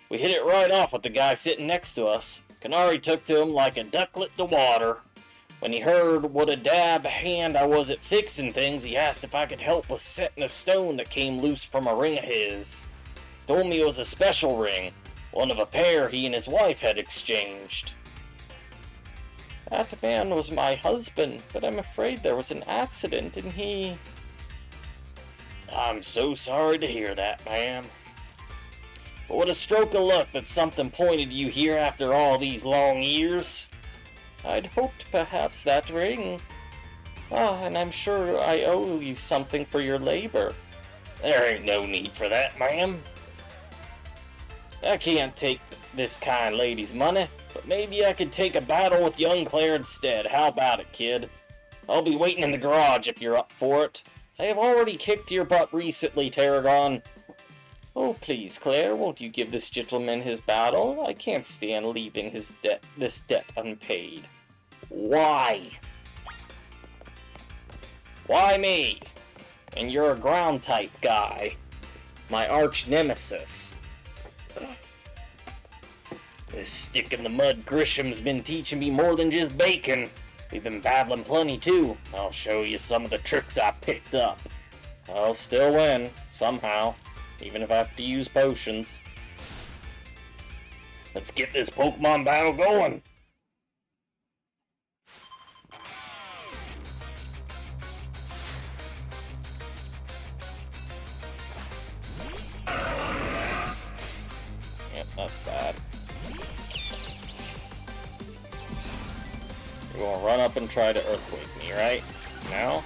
We hit it right off with the guy sitting next to us. Canary took to him like a ducklet to water. When he heard what a dab hand I was at fixing things, he asked if I could help with setting a stone that came loose from a ring of his. Told me it was a special ring, one of a pair he and his wife had exchanged. That man was my husband, but I'm afraid there was an accident and he... I'm so sorry to hear that, ma'am. But what a stroke of luck that something pointed you here after all these long years. I'd hoped perhaps that ring. And I'm sure I owe you something for your labor. There ain't no need for that, ma'am. I can't take this kind lady's money, but maybe I could take a battle with young Claire instead. How about it, kid? I'll be waiting in the garage if you're up for it. I have already kicked your butt recently, Tarragon. Oh, please, Claire, won't you give this gentleman his battle? I can't stand leaving this debt unpaid. Why? Why me? And you're a ground-type guy. My arch-nemesis. This stick-in-the-mud Grisham's been teaching me more than just bacon. We've been battling plenty, too. I'll show you some of the tricks I picked up. I'll still win, somehow, even if I have to use potions. Let's get this Pokemon battle going! Yep, that's bad. You're gonna run up and try to Earthquake me, right? No?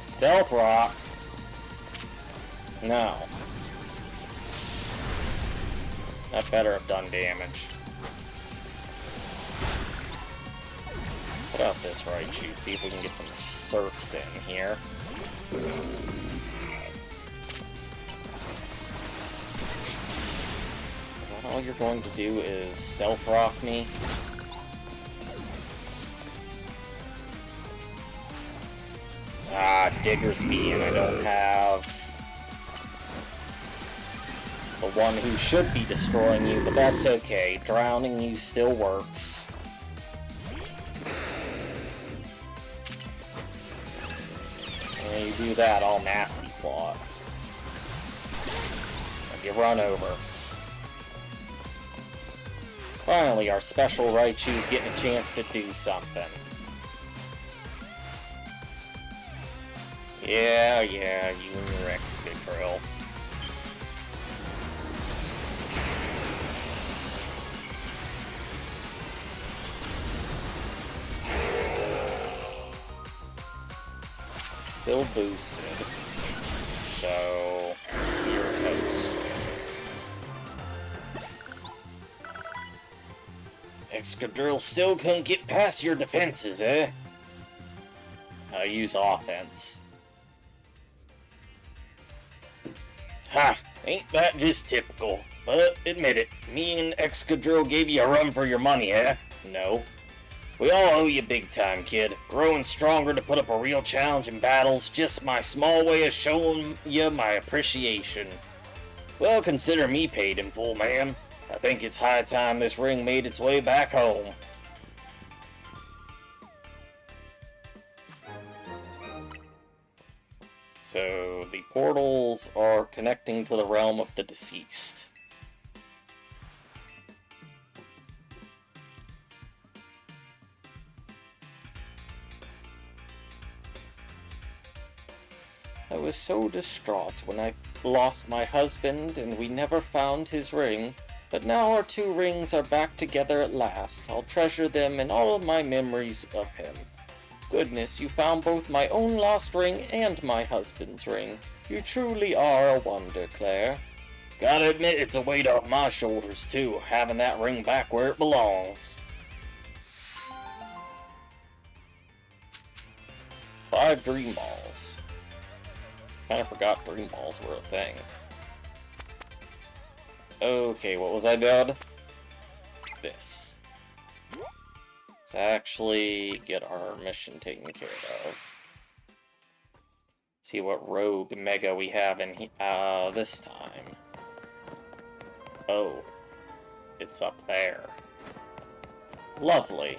Stealth Rock! No. That better have done damage. Put out this Raichu, see if we can get some Surfs in here. Is that all you're going to do is Stealth Rock me? Diggersby, and I don't have the one who should be destroying you, but that's okay. Drowning you still works. And you do that, I'll Nasty Plot. Like you run over. Finally, our special Raichu's getting a chance to do something. Yeah, you and your Excadrill. Still boosted. So, you're toast. Excadrill still couldn't get past your defenses, eh? I use offense. Ha! Ain't that just typical? But admit it, me and Excadrill gave you a run for your money, eh? No. We all owe you big time, kid. Growing stronger to put up a real challenge in battles, just my small way of showing you my appreciation. Well, consider me paid in full, man. I think it's high time this ring made its way back home. So, the portals are connecting to the realm of the deceased. I was so distraught when I lost my husband and we never found his ring. But now our two rings are back together at last. I'll treasure them in all of my memories of him. Goodness, you found both my own lost ring and my husband's ring. You truly are a wonder, Claire. Gotta admit, it's a weight off my shoulders, too, having that ring back where it belongs. 5 dream balls. Kinda forgot dream balls were a thing. Okay, what was I doing? This. Let's actually get our mission taken care of. See what rogue mega we have in this time. Oh, it's up there. Lovely.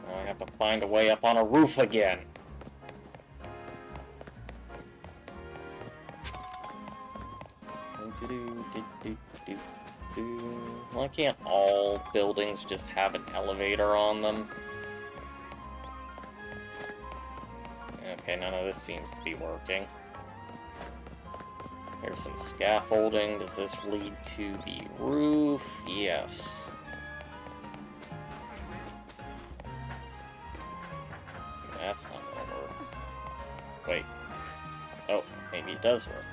Now I have to find a way up on a roof again. Why can't all buildings just have an elevator on them? Okay, none of this seems to be working. Here's some scaffolding. Does this lead to the roof? Yes. That's not gonna work. Wait. Oh, maybe it does work.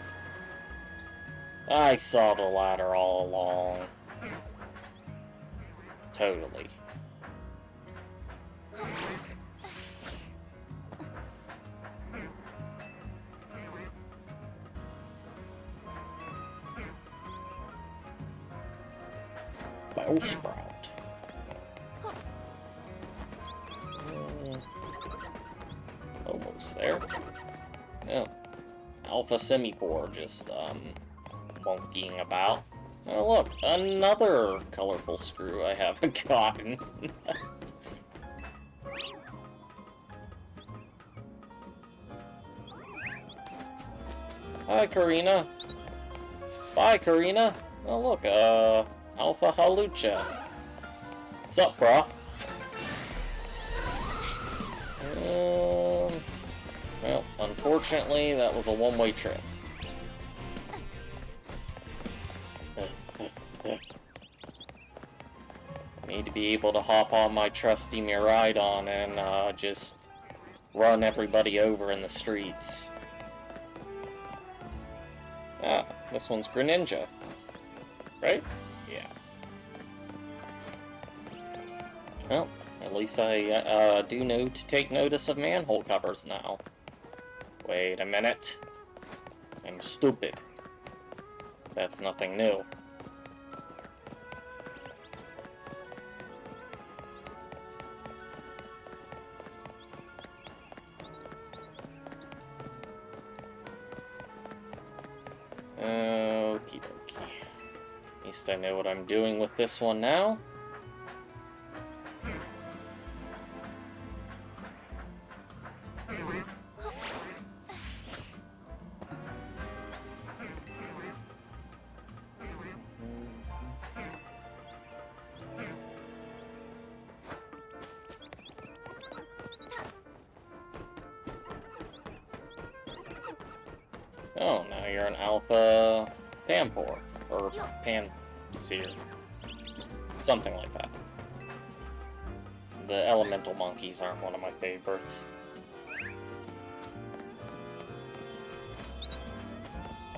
I saw the ladder all along. Totally. Bellsprout. Almost there. Oh. Alpha Semipore just, monkeying about. Oh, look, another colorful screw I haven't gotten. Hi, Karina. Bye, Karina. Oh, look, Alpha Halucha. What's up, bro? Well, unfortunately, that was a one-way trip. Need to be able to hop on my trusty Miraidon and just run everybody over in the streets. Ah, this one's Greninja. Right? Yeah. Well, at least I do know to take notice of manhole covers now. Wait a minute. I'm stupid. That's nothing new. Okie dokie. At least I know what I'm doing with this one now. Oh, now you're an Alpha Pampor, or Panseer. Something like that. The elemental monkeys aren't one of my favorites.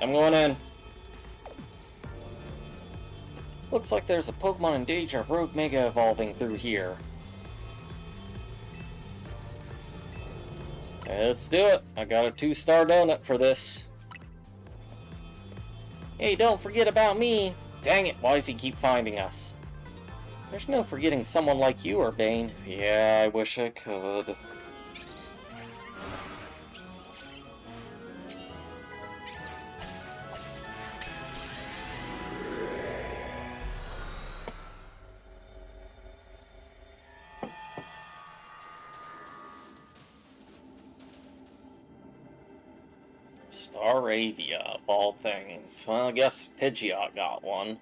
I'm going in. Looks like there's a Pokemon in danger of Rogue Mega evolving through here. Let's do it. I got a 2-star donut for this. Hey, don't forget about me! Dang it, why does he keep finding us? There's no forgetting someone like you, Urbane. Yeah, I wish I could. Staravia, of all things. Well, I guess Pidgeot got one.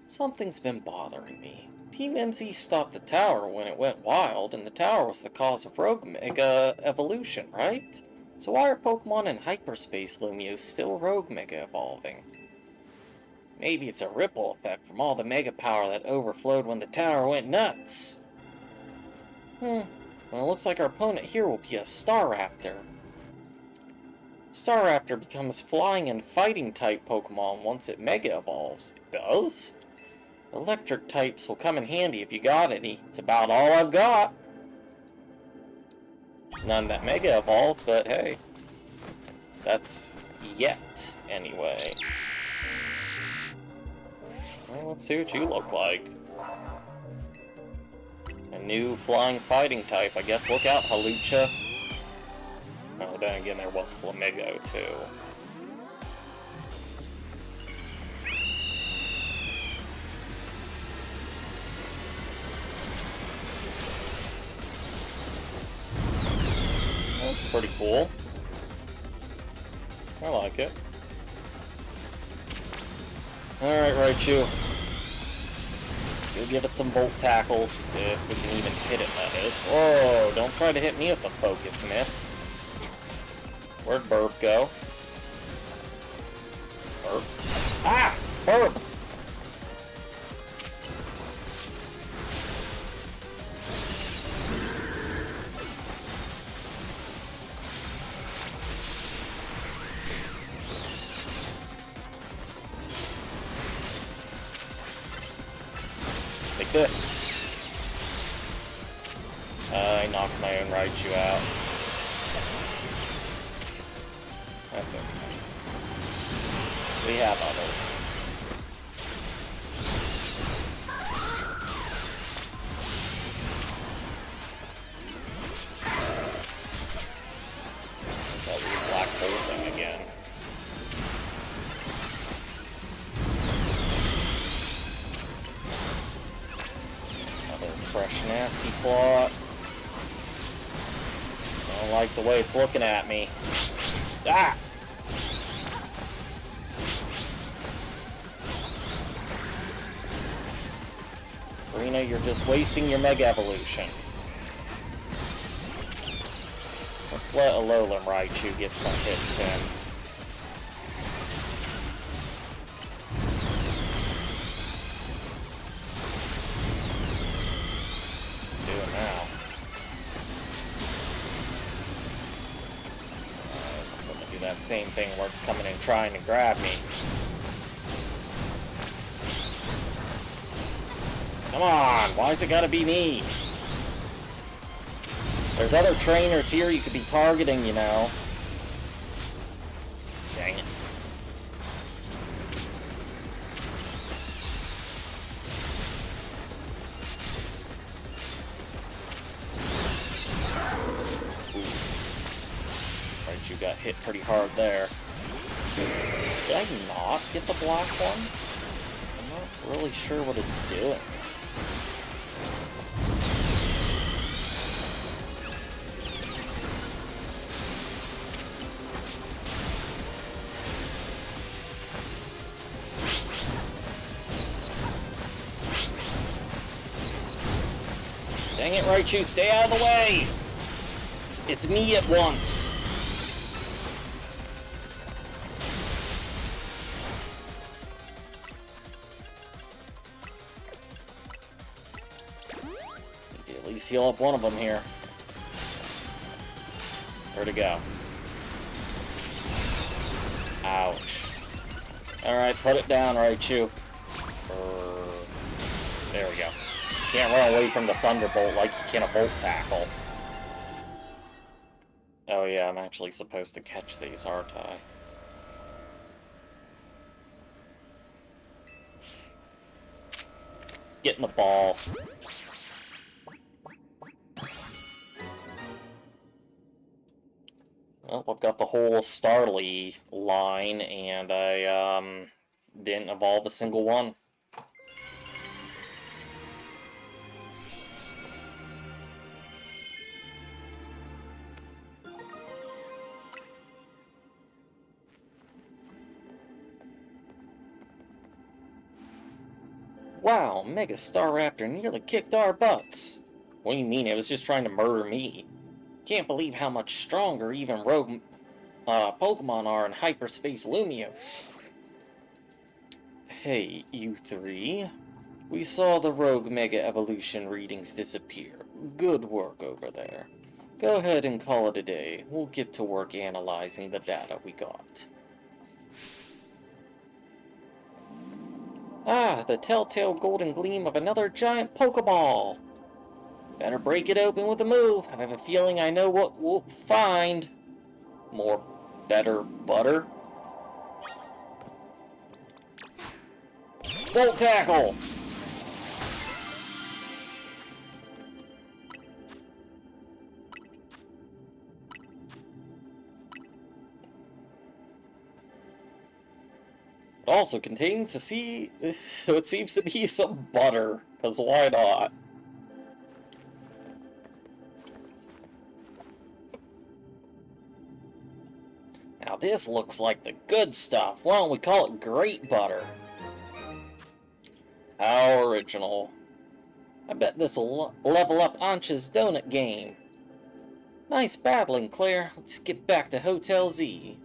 Something's been bothering me. Team MZ stopped the tower when it went wild, and the tower was the cause of Rogue Mega evolution, right? So why are Pokemon in hyperspace Lumiose still Rogue Mega evolving? Maybe it's a ripple effect from all the Mega power that overflowed when the tower went nuts. Well, it looks like our opponent here will be a Staraptor. Staraptor becomes flying and fighting type Pokemon once it Mega evolves. It does? Electric types will come in handy if you got any. It's about all I've got. None that Mega evolved, but hey. That's yet, anyway. Well, let's see what you look like. A new flying fighting type. I guess look out, Hawlucha. Oh, then again, there was Flamigo, too. That's pretty cool. I like it. Alright, Raichu. Go give it some Volt Tackles, if we can even hit it, that is. Oh, don't try to hit me with a Focus Miss. Where'd Burp go? Burp. Ah! Burp! Like this. I knocked my own Raichu out. That's okay. We have others. Let's have the Black Bolt thing again. Another fresh nasty plot. I don't like the way it's looking at me. Ah! Karina, you're just wasting your Mega Evolution. Let's let Alolan Raichu get some hits in. Let's do it now. It's going to do that same thing where it's coming and trying to grab me. Come on, why's it gotta be me? There's other trainers here you could be targeting, you know. Dang it. Right, you got hit pretty hard there. Did I not get the black one? I'm not really sure what it's doing. Dang it, Raichu, stay out of the way! It's me at once. Need to at least heal up one of them here. Where'd it go? Ouch. Alright, put it down, Raichu. There we go. Can't run away from the Thunderbolt like you can a Volt Tackle. Oh yeah, I'm actually supposed to catch these, aren't I? Get in the ball. Well, I've got the whole Starly line, and I, didn't evolve a single one. Wow, Mega Staraptor nearly kicked our butts. What do you mean? It was just trying to murder me. Can't believe how much stronger even rogue Pokemon are in Hyperspace Lumiose. Hey, you three. We saw the rogue Mega Evolution readings disappear. Good work over there. Go ahead and call it a day. We'll get to work analyzing the data we got. Ah, the telltale golden gleam of another giant Pokeball! Better break it open with a move. I have a feeling I know what we'll find. More better butter? Volt Tackle! It also contains what seems to be some butter, because why not? Now this looks like the good stuff. Why don't we call it Great Butter? How original. I bet this'll level up Ancha's donut game. Nice battling, Claire. Let's get back to Hotel Z.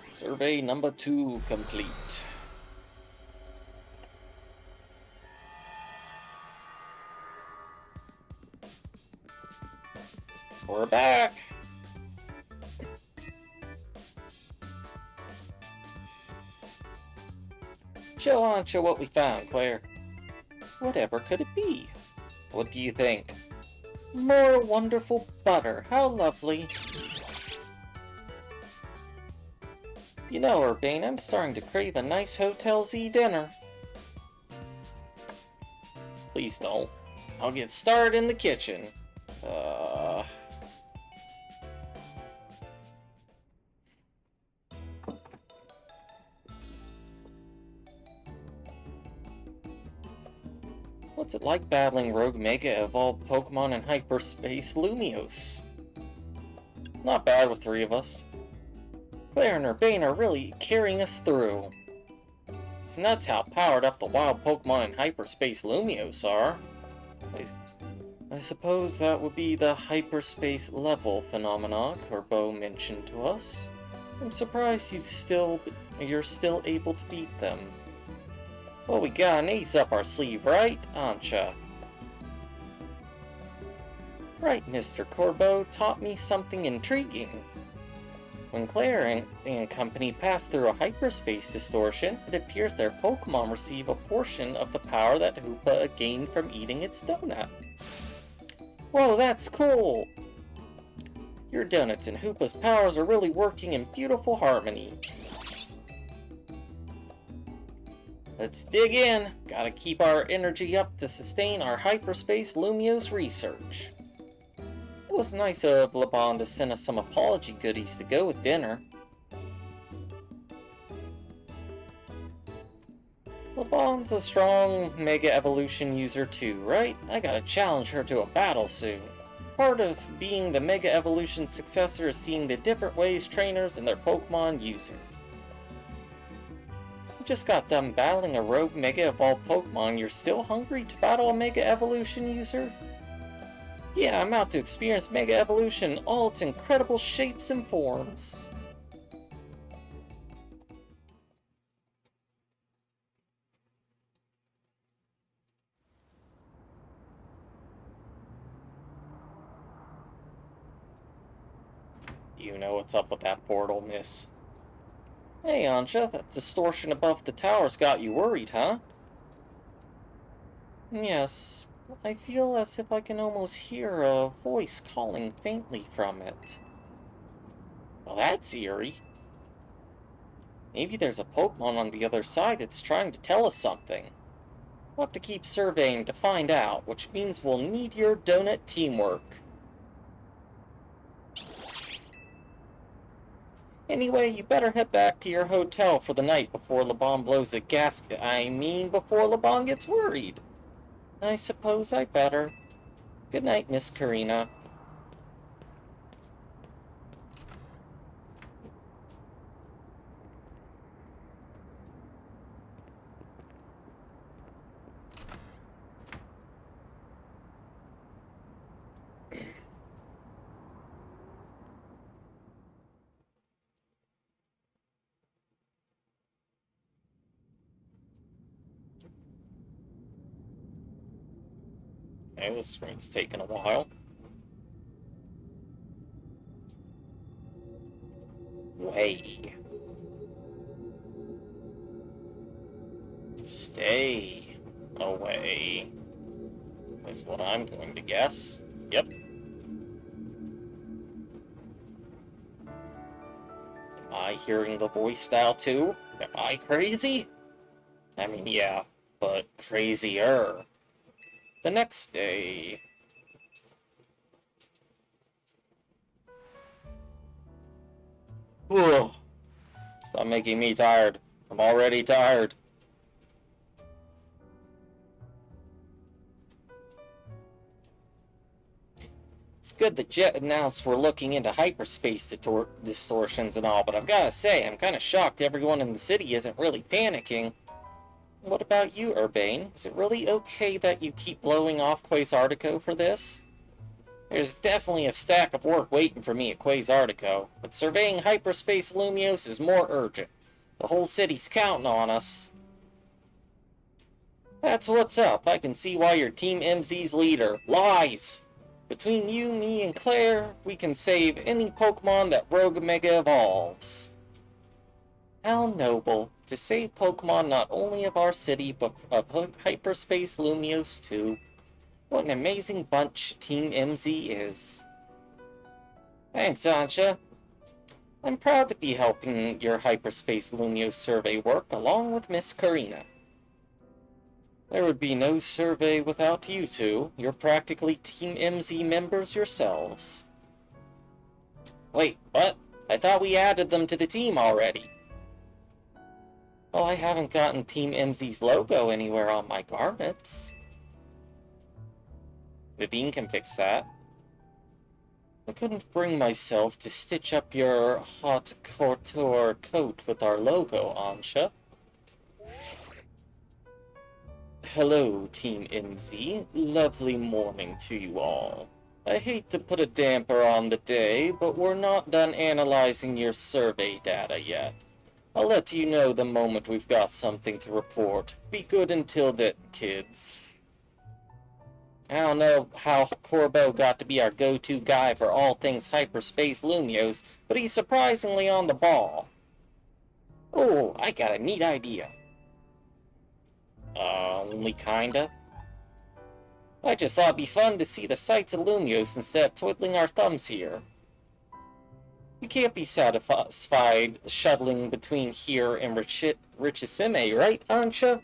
Survey number 2 complete. We're back! Show Ancha what we found, Claire. Whatever could it be? What do you think? More wonderful butter. How lovely. You know, Urbane, I'm starting to crave a nice Hotel Z dinner. Please don't. I'll get started in the kitchen. What's it like battling rogue Mega Evolved Pokemon in Hyperspace Lumiose? Not bad with 3 of us. Claire and Urbane are really carrying us through. It's nuts how powered up the wild Pokemon in Hyperspace Lumiose are. I suppose that would be the hyperspace level phenomena Corbo mentioned to us. I'm surprised you're still able to beat them. Well, we got an ace up our sleeve, right, Ancha? Right, Mr. Corbo taught me something intriguing. When Claire and company pass through a hyperspace distortion, it appears their Pokemon receive a portion of the power that Hoopa gained from eating its donut. Whoa, that's cool! Your donuts and Hoopa's powers are really working in beautiful harmony. Let's dig in. Gotta keep our energy up to sustain our Hyperspace Lumiose research. It was nice of Laban to send us some apology goodies to go with dinner. Laban's a strong Mega Evolution user too, right? I gotta challenge her to a battle soon. Part of being the Mega Evolution successor is seeing the different ways trainers and their Pokemon use it. You just got done battling a rogue Mega Evolved Pokemon, you're still hungry to battle a Mega Evolution user? Yeah, I'm out to experience Mega Evolution in all its incredible shapes and forms. You know what's up with that portal, miss. Hey, Ancha, that distortion above the tower's got you worried, huh? Yes. I feel as if I can almost hear a voice calling faintly from it. Well, that's eerie. Maybe there's a Pokemon on the other side that's trying to tell us something. We'll have to keep surveying to find out, which means we'll need your donut teamwork. Anyway, you better head back to your hotel for the night before Laban blows a gasket. Before Laban gets worried. I suppose I better. Good night, Miss Karina. Okay, this screen's taking a while. Way. Stay away is what I'm going to guess. Yep. Am I hearing the voice now too? Am I crazy? I mean, yeah, but crazier. The next day... Ugh. Stop making me tired. I'm already tired. It's good that Jet announced we're looking into hyperspace distortions and all, but I've gotta say, I'm kinda shocked everyone in the city isn't really panicking. What about you, Urbane? Is it really okay that you keep blowing off Quasartico for this? There's definitely a stack of work waiting for me at Quasartico, but surveying hyperspace Lumios is more urgent. The whole city's counting on us. That's what's up. I can see why you're Team MZ's leader. Lies! Between you, me, and Claire, we can save any Pokemon that Rogue Mega evolves. How noble. To save Pokemon not only of our city, but of hyperspace Lumios too. What an amazing bunch Team MZ is. Thanks, Ansha. I'm proud to be helping your hyperspace Lumios survey work along with Miss Karina. There would be no survey without you two. You're practically Team MZ members yourselves. Wait, what? I thought we added them to the team already. Well, I haven't gotten Team MZ's logo anywhere on my garments. Vivine can fix that. I couldn't bring myself to stitch up your haute couture coat with our logo, Ansha. Hello, Team MZ. Lovely morning to you all. I hate to put a damper on the day, but we're not done analyzing your survey data yet. I'll let you know the moment we've got something to report. Be good until then, kids. I don't know how Corbo got to be our go-to guy for all things hyperspace Lumios, but he's surprisingly on the ball. Oh, I got a neat idea. Only kinda. I just thought it'd be fun to see the sights of Lumios instead of twiddling our thumbs here. We can't be satisfied shuttling between here and Richisime, right, Ansha?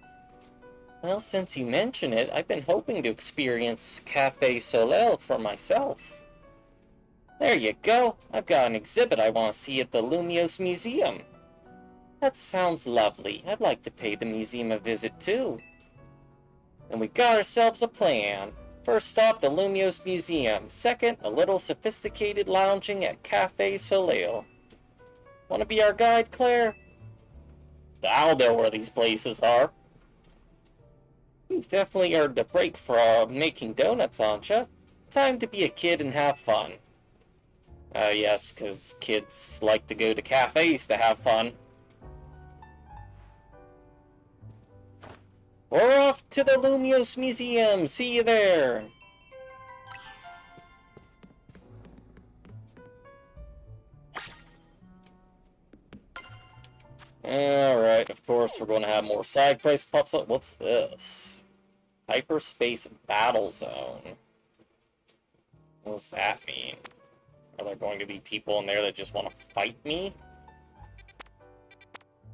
Well, since you mention it, I've been hoping to experience Cafe Soleil for myself. There you go. I've got an exhibit I want to see at the Lumios Museum. That sounds lovely. I'd like to pay the museum a visit, too. And we got ourselves a plan. First stop, the Lumios Museum. Second, a little sophisticated lounging at Cafe Soleil. Want to be our guide, Claire? I'll know where these places are. You've definitely earned a break from making donuts, Ansha. Time to be a kid and have fun. Yes, because kids like to go to cafes to have fun. We're off to the Lumios Museum. See you there. Alright, of course we're going to have more side quests pops up. What's this? Hyperspace Battle Zone. What does that mean? Are there going to be people in there that just want to fight me?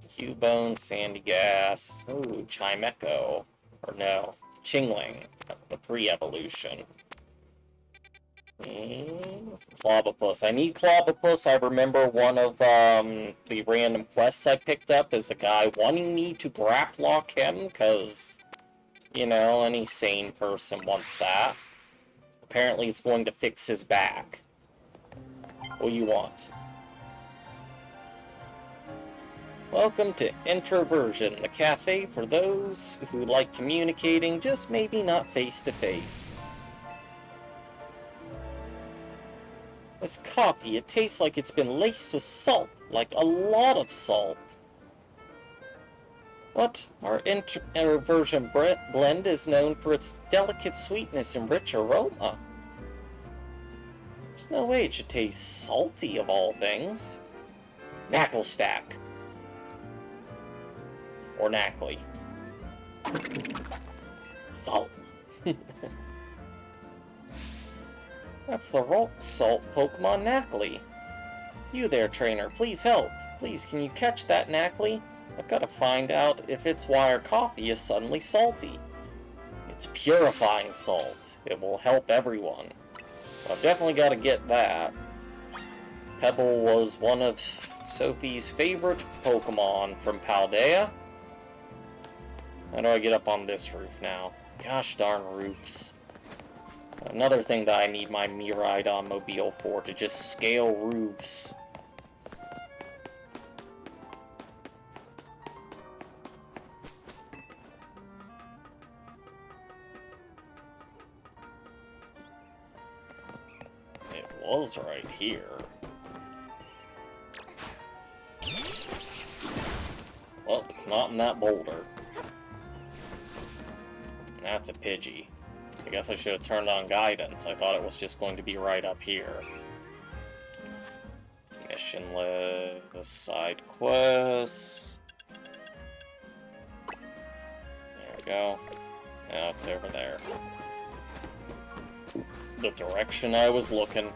Cubone, Sandygas, ooh, Chimecho, or no, Chingling, the pre-evolution. Clobopus. I need Clobopus. I remember one of the random quests I picked up is a guy wanting me to grap lock him, because, you know, any sane person wants that. Apparently it's going to fix his back. What do you want? Welcome to Introversion, the cafe for those who like communicating, just maybe not face-to-face. This coffee, it tastes like it's been laced with salt, like a lot of salt. But our introversion blend is known for its delicate sweetness and rich aroma. There's no way it should taste salty of all things. Knackle Stack. Or Knackley. Salt. That's the rock salt Pokemon Knackley. You there, trainer, please help. Please, can you catch that Knackley? I've got to find out if it's why our coffee is suddenly salty. It's purifying salt. It will help everyone. I've definitely got to get that. Pebble was one of Sophie's favorite Pokemon from Paldea. How do I get up on this roof now? Gosh darn roofs. Another thing that I need my Miraidon Mobile for, to just scale roofs. It was right here. Well, it's not in that boulder. That's a Pidgey. I guess I should have turned on guidance. I thought it was just going to be right up here. Mission list, side quests. There we go. Now it's over there. The direction I was looking.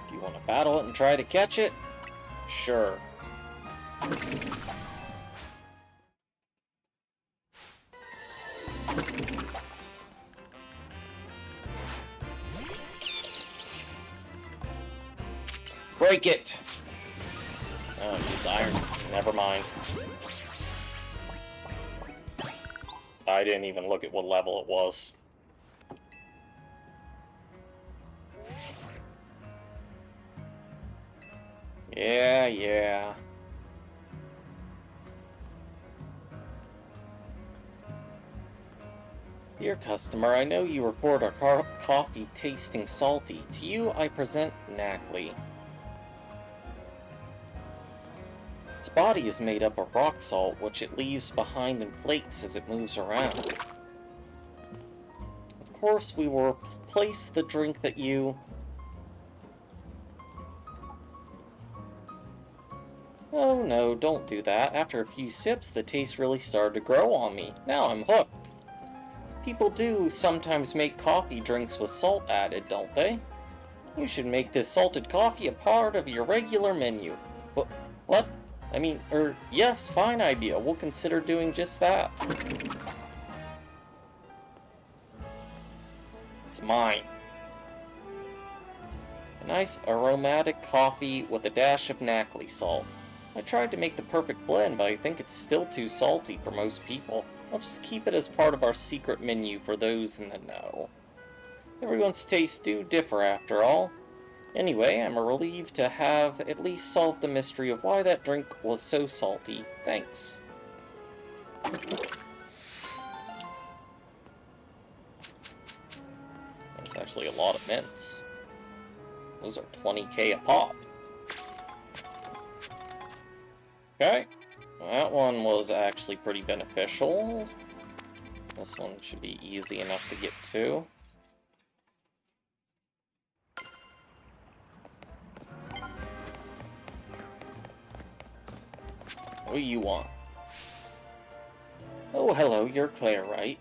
Do you want to battle it and try to catch it? Sure. Break it! Oh, I used iron. Never mind. I didn't even look at what level it was. Yeah. Dear customer, I know you report our coffee tasting salty. To you, I present Knackley. Its body is made up of rock salt, which it leaves behind in flakes as it moves around. Of course, we will replace the drink that you... Oh no, don't do that. After a few sips, the taste really started to grow on me. Now I'm hooked. People do sometimes make coffee drinks with salt added, don't they? You should make this salted coffee a part of your regular menu. What? I mean, yes, fine idea. We'll consider doing just that. It's mine. A nice aromatic coffee with a dash of Knackley salt. I tried to make the perfect blend, but I think it's still too salty for most people. I'll just keep it as part of our secret menu for those in the know. Everyone's tastes do differ after all. Anyway, I'm relieved to have at least solved the mystery of why that drink was so salty. Thanks. That's actually a lot of mints. Those are 20k a pop. Okay. That one was actually pretty beneficial. This one should be easy enough to get to. What do you want? Oh, hello, you're Claire, right?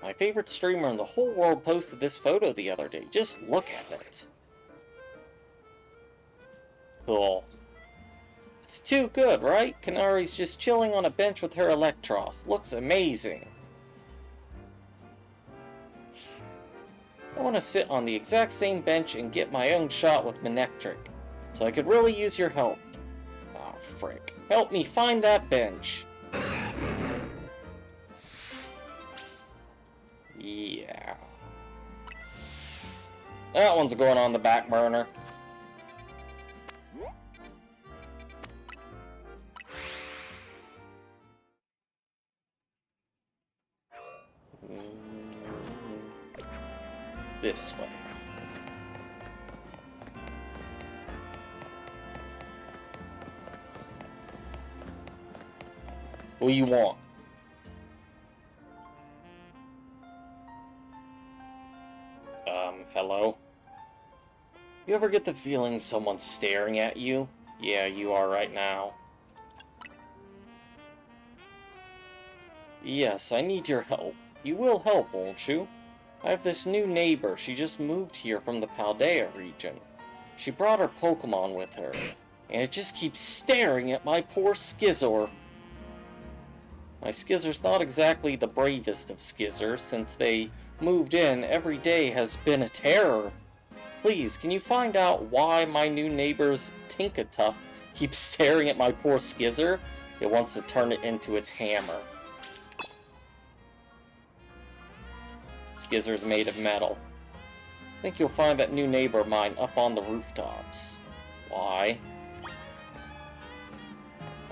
My favorite streamer in the whole world posted this photo the other day. Just look at it. Cool. It's too good, right? Kanari's just chilling on a bench with her Electros. Looks amazing. I want to sit on the exact same bench and get my own shot with Manectric. So I could really use your help. Ah, frick. Help me find that bench. Yeah. That one's going on the back burner. this way. What do you want? Hello? You ever get the feeling someone's staring at you? Yeah, you are right now. Yes, I need your help. You will help, won't you? I have this new neighbor. She just moved here from the Paldea region. She brought her Pokemon with her, and it just keeps staring at my poor Skizor. My Skizor's not exactly the bravest of Skizors. Since they moved in, every day has been a terror. Please, can you find out why my new neighbor's Tinkatuff keeps staring at my poor Skizor? It wants to turn it into its hammer. Skizor's made of metal. I think you'll find that new neighbor of mine up on the rooftops. Why?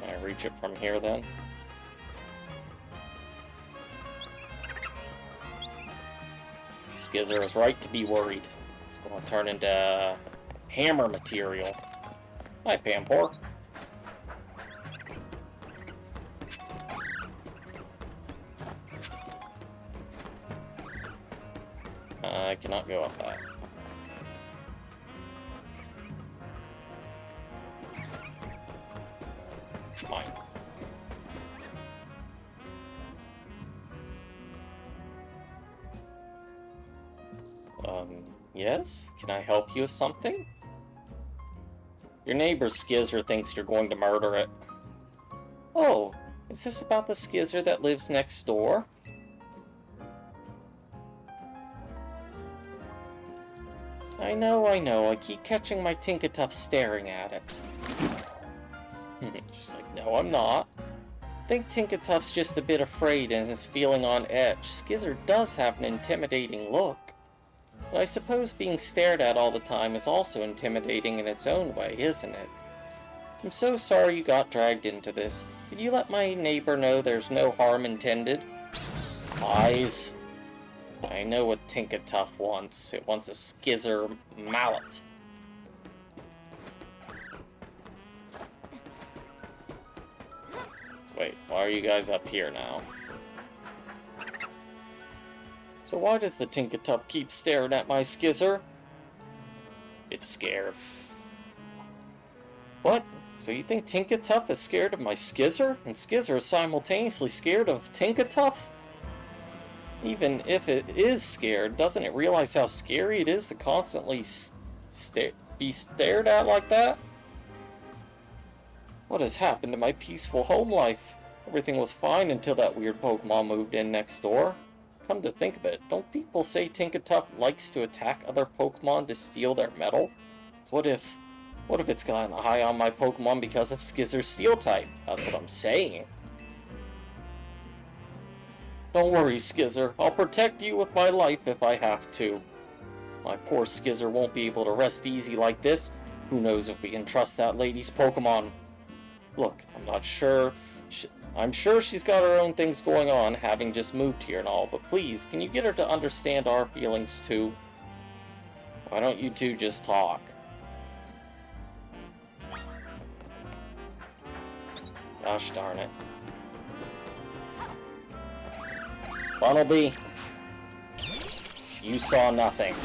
Can I reach it from here then? Skizor is right to be worried. It's going to turn into hammer material. Hi, Pampor. I cannot go up that. Mine. Yes? Can I help you with something? Your neighbor Skizor thinks you're going to murder it. Oh, is this about the Skizor that lives next door? I know, I keep catching my Tinkatuff staring at it. She's like, no, I'm not. I think Tinkatuff's just a bit afraid and is feeling on edge. Skizor does have an intimidating look. But I suppose being stared at all the time is also intimidating in its own way, isn't it? I'm so sorry you got dragged into this. Could you let my neighbor know there's no harm intended? Lies. I know what Tinkatuff wants. It wants a Skizor mallet. Wait, why are you guys up here now? So why does the Tinkatuff keep staring at my Skizor? It's scared. What? So you think Tinkatuff is scared of my Skizor? And Skizor is simultaneously scared of Tinkatuff? Even if it is scared, doesn't it realize how scary it is to constantly be stared at like that? What has happened to my peaceful home life? Everything was fine until that weird Pokemon moved in next door. Come to think of it, don't people say Tinkatuff likes to attack other Pokemon to steal their metal? What if it's gotten high on my Pokemon because of Skizor's Steel type? That's what I'm saying. Don't worry, Skizor. I'll protect you with my life if I have to. My poor Skizor won't be able to rest easy like this. Who knows if we can trust that lady's Pokemon? Look, I'm not sure. I'm sure she's got her own things going on, having just moved here and all, but please, can you get her to understand our feelings too? Why don't you two just talk? Gosh darn it. Bunnelby, you saw nothing.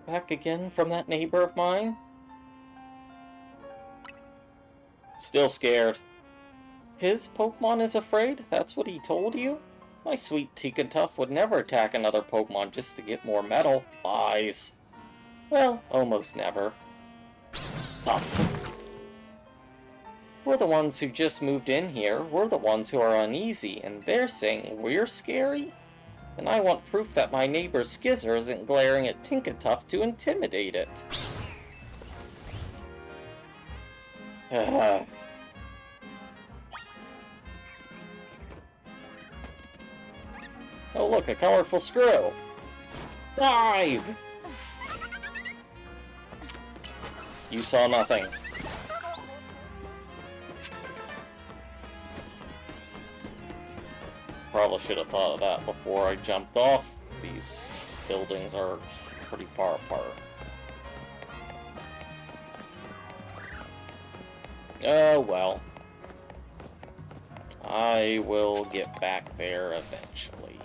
Back again from that neighbor of mine? Still scared. His Pokemon is afraid? That's what he told you? My sweet Tinkatuff would never attack another Pokemon just to get more metal. Lies. Well, almost never. Tough. We're the ones who just moved in here. We're the ones who are uneasy, and they're saying we're scary? And I want proof that my neighbor Skizor isn't glaring at Tinkatuff to intimidate it. Oh look, a colorful screw! Dive! You saw nothing. probably should have thought of that before I jumped off. These buildings are pretty far apart. Oh, well. I will get back there eventually.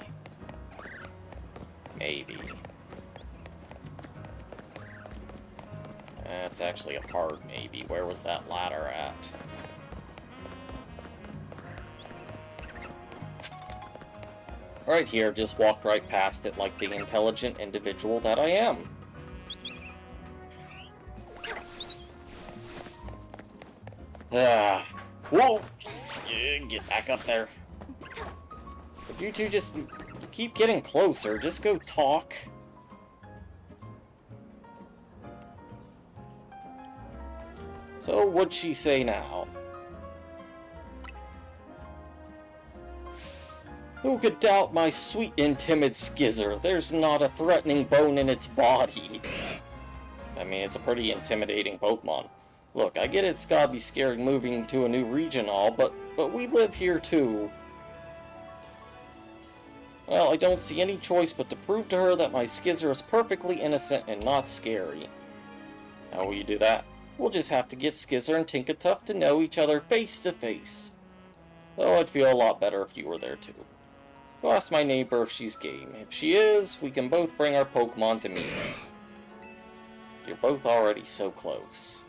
Maybe. That's actually a hard maybe. Where was that ladder at? Right here, just walked right past it like the intelligent individual that I am. Whoa! Yeah, get back up there. If you two just you keep getting closer, just go talk. So, what'd she say now? Who could doubt my sweet and timid Skizzer? There's not a threatening bone in its body. I mean, it's a pretty intimidating Pokemon. Look, I get it's gotta be scary moving to a new region and all, but we live here too. Well, I don't see any choice but to prove to her that my Skizzer is perfectly innocent and not scary. How will you do that? We'll just have to get Skizzer and Tinkatuff to know each other face to face. Though I'd feel a lot better if you were there too. Go ask my neighbor if she's game. If she is, we can both bring our Pokemon to meet her. You're both already so close.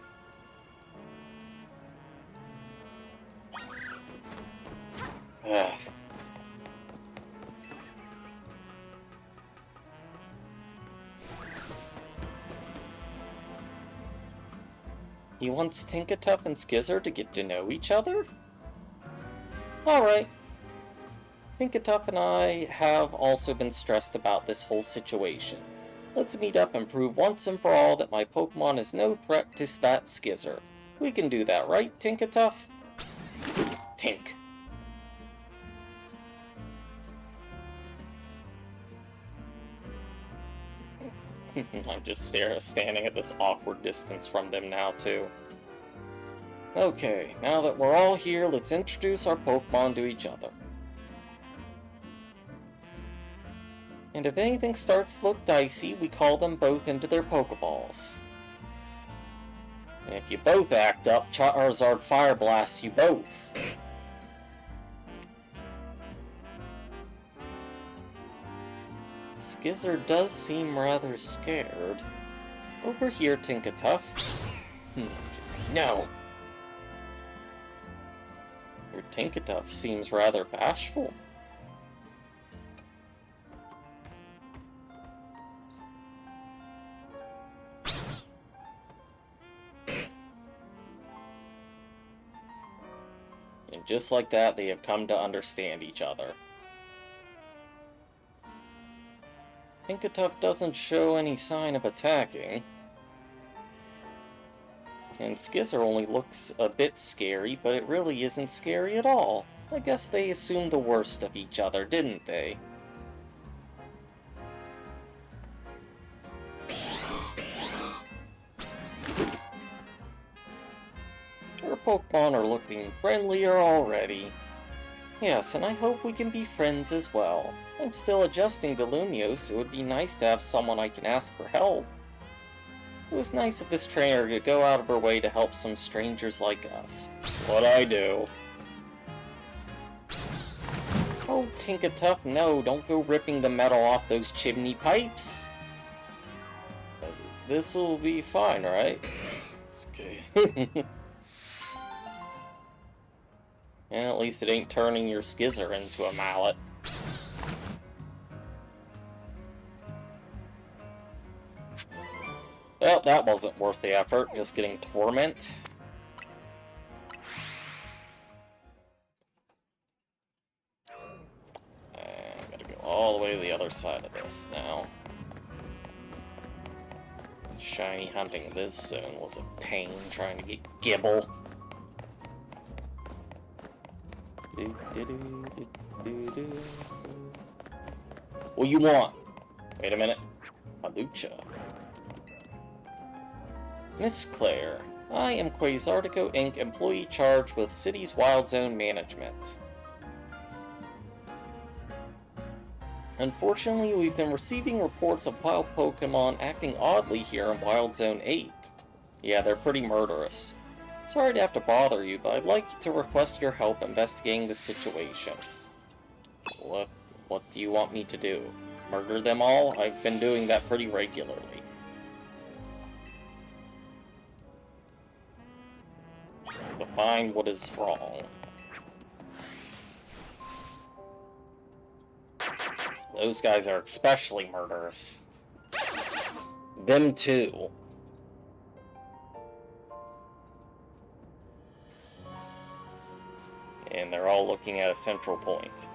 He wants Tinkatuff and Skizzer to get to know each other? Alright. Tinkatuff and I have also been stressed about this whole situation. Let's meet up and prove once and for all that my Pokemon is no threat to that Skizzer. We can do that, right, Tinkatuff? Tink. I'm just standing at this awkward distance from them now, too. Okay, now that we're all here, let's introduce our Pokemon to each other. And if anything starts to look dicey, we call them both into their Pokeballs. And if you both act up, Charizard Fire Blasts you both. Skizzer does seem rather scared. Over here, Tinkatuff. No. Your Tinkatuff seems rather bashful. And just like that, they have come to understand each other. Tinkatuff doesn't show any sign of attacking. And Skizzer only looks a bit scary, but it really isn't scary at all. I guess they assumed the worst of each other, didn't they? Our Pokemon are looking friendlier already. Yes, and I hope we can be friends as well. I'm still adjusting to Lumiose. It would be nice to have someone I can ask for help. It was nice of this trainer to go out of her way to help some strangers like us. What'd I do? Oh, Tinkatuff, no, don't go ripping the metal off those chimney pipes. This'll be fine, right? Okay. And at least it ain't turning your Skizzer into a mallet. Well, that wasn't worth the effort, just getting Torment. I gotta go all the way to the other side of this now. Shiny hunting this zone was a pain trying to get Gibble. What you want? Wait a minute. Hawlucha. Miss Claire, I am Quasartico Inc., employee charged with City's Wild Zone management. Unfortunately, we've been receiving reports of wild Pokemon acting oddly here in Wild Zone 8. Yeah, they're pretty murderous. Sorry to have to bother you, but I'd like to request your help investigating the situation. What do you want me to do? Murder them all? I've been doing that pretty regularly. Define what is wrong. Those guys are especially murderous. Them too. And they're all looking at a central point.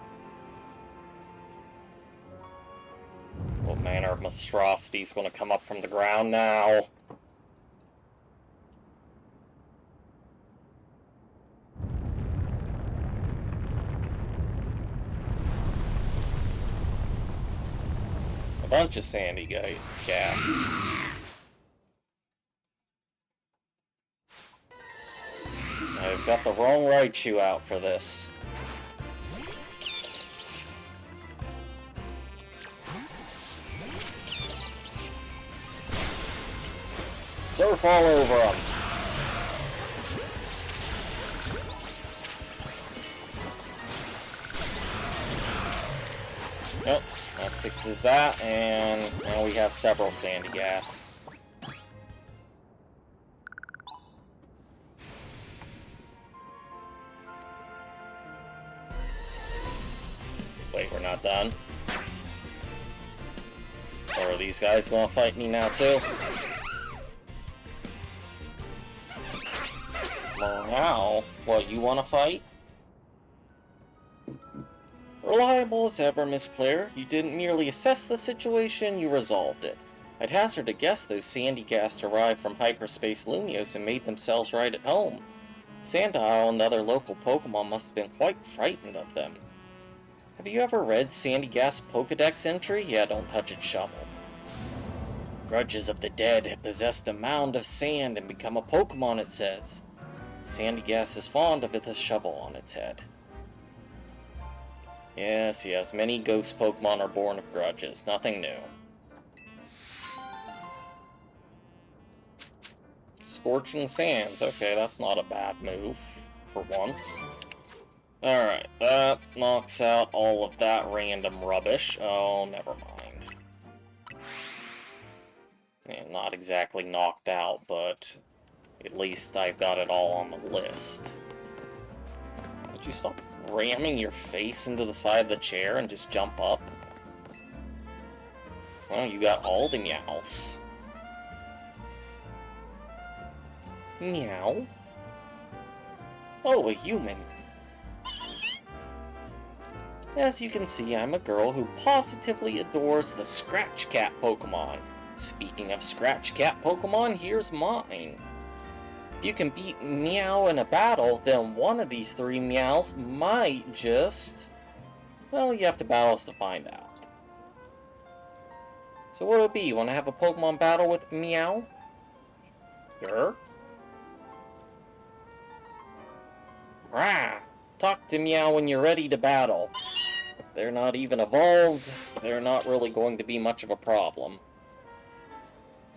What manner of monstrosity is going to come up from the ground now? A bunch of sandy gas. I've got the wrong Raichu out for this. Surf all over them. Yep, that fixes that, and now we have several Sandygast. Wait, we're not done? Or are these guys gonna fight me now too? Well, now, what, you wanna fight? Reliable as ever, Miss Claire. You didn't merely assess the situation, you resolved it. I'd hazard to guess those Sandygast arrived from Hyperspace Lumiose and made themselves right at home. Sandile and the other local Pokemon must have been quite frightened of them. Have you ever read Sandygast's Pokedex entry? Yeah, don't touch its shovel. Grudges of the dead have possessed a mound of sand and become a Pokemon, it says. Sandygast is fond of the shovel on its head. Yes, many ghost Pokemon are born of grudges. Nothing new. Scorching Sands. Okay, that's not a bad move, for once. Alright, that knocks out all of that random rubbish. Oh, never mind. Not exactly knocked out, but at least I've got it all on the list. Would you stop ramming your face into the side of the chair and just jump up? Well, you got all the Meowths. Meow? Oh, a human. As you can see, I'm a girl who positively adores the Scratch Cat Pokemon. Speaking of Scratch Cat Pokemon, here's mine. If you can beat Meow in a battle, then one of these three Meowth might just... Well, you have to battle us to find out. So what'll it be? You want to have a Pokemon battle with Meow? Sure. Rah! Talk to Meow when you're ready to battle. If they're not even evolved, they're not really going to be much of a problem.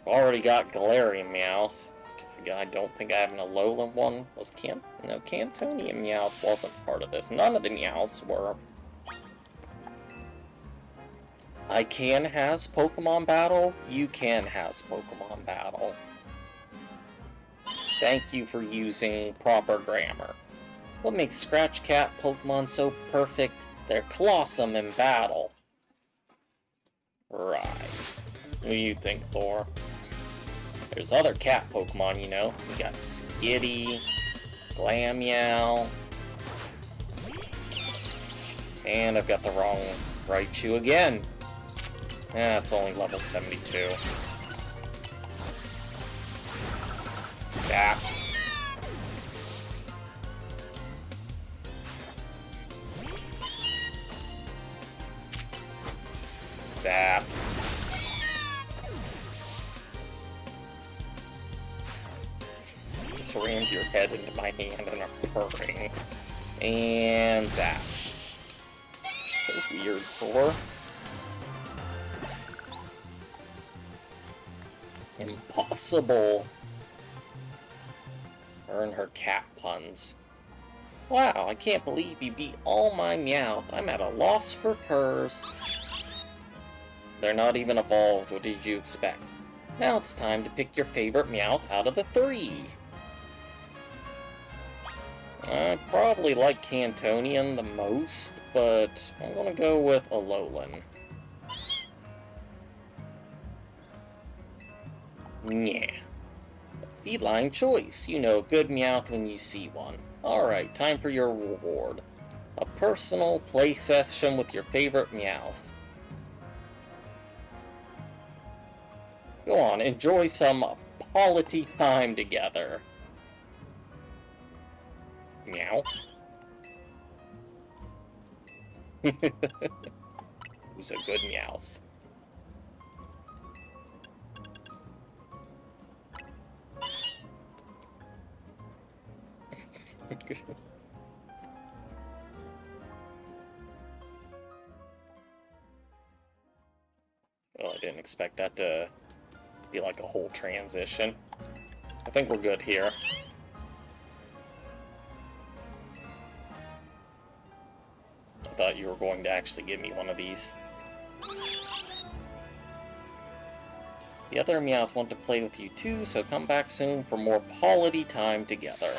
I've already got Galarian Meowth. I don't think I have an Alolan one. No, Cantonian Meowth wasn't part of this. None of the Meowths were. I can has Pokemon Battle. You can has Pokemon Battle. Thank you for using proper grammar. What makes Scratch Cat Pokemon so perfect? They're Colossum in battle. Right. What do you think, Thor? There's other cat Pokemon, you know. We got Skitty, Glameow, and I've got the wrong Raichu again. It's only level 72. Zap. Zap. Just rammed your head into my hand and I'm purring. And zap. So weird, Thor. Impossible. Earn her cat puns. Wow, I can't believe you beat all my Meowth. I'm at a loss for purrs. They're not even evolved. What did you expect? Now it's time to pick your favorite Meowth out of the 3. I probably like Cantonian the most, but I'm gonna go with Alolan. Yeah. Feline choice. You know a good Meowth when you see one. Alright, time for your reward. A personal play session with your favorite Meowth. Go on, enjoy some quality time together. Meow. Who's a good Meowth? Oh, I didn't expect that to be like a whole transition. I think we're good here. I thought you were going to actually give me one of these. The other Meowth want to play with you too, so come back soon for more quality time together.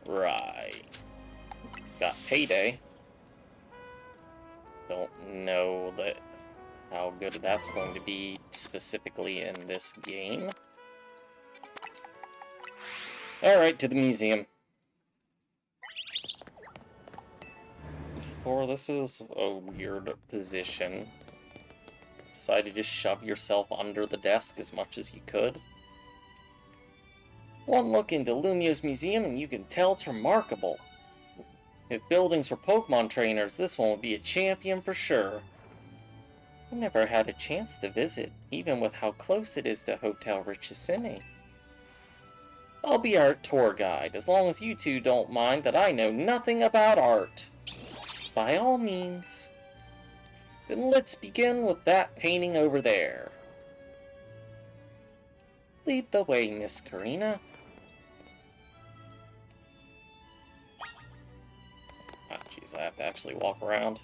Right. Got Payday. Don't know how good that's going to be specifically in this game. Alright, to the museum. Thor, this is a weird position. Decided to shove yourself under the desk as much as you could. One look into Lumio's museum and you can tell it's remarkable. If buildings were Pokemon trainers, this one would be a champion for sure. I never had a chance to visit, even with how close it is to Hotel Richissime. I'll be our tour guide, as long as you two don't mind that I know nothing about art. By all means. Then let's begin with that painting over there. Lead the way, Miss Karina. Ah, jeez, I have to actually walk around.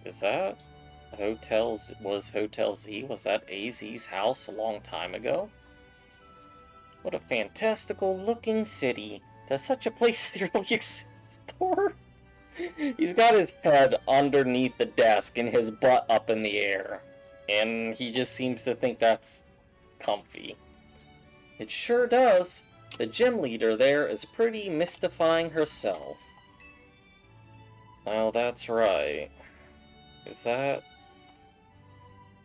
Is that was Hotel Z? Was that AZ's house a long time ago? What a fantastical looking city. Does such a place really exist, Thor? He's got his head underneath the desk and his butt up in the air. And he just seems to think that's comfy. It sure does. The gym leader there is pretty mystifying herself. Oh, that's right. Is that...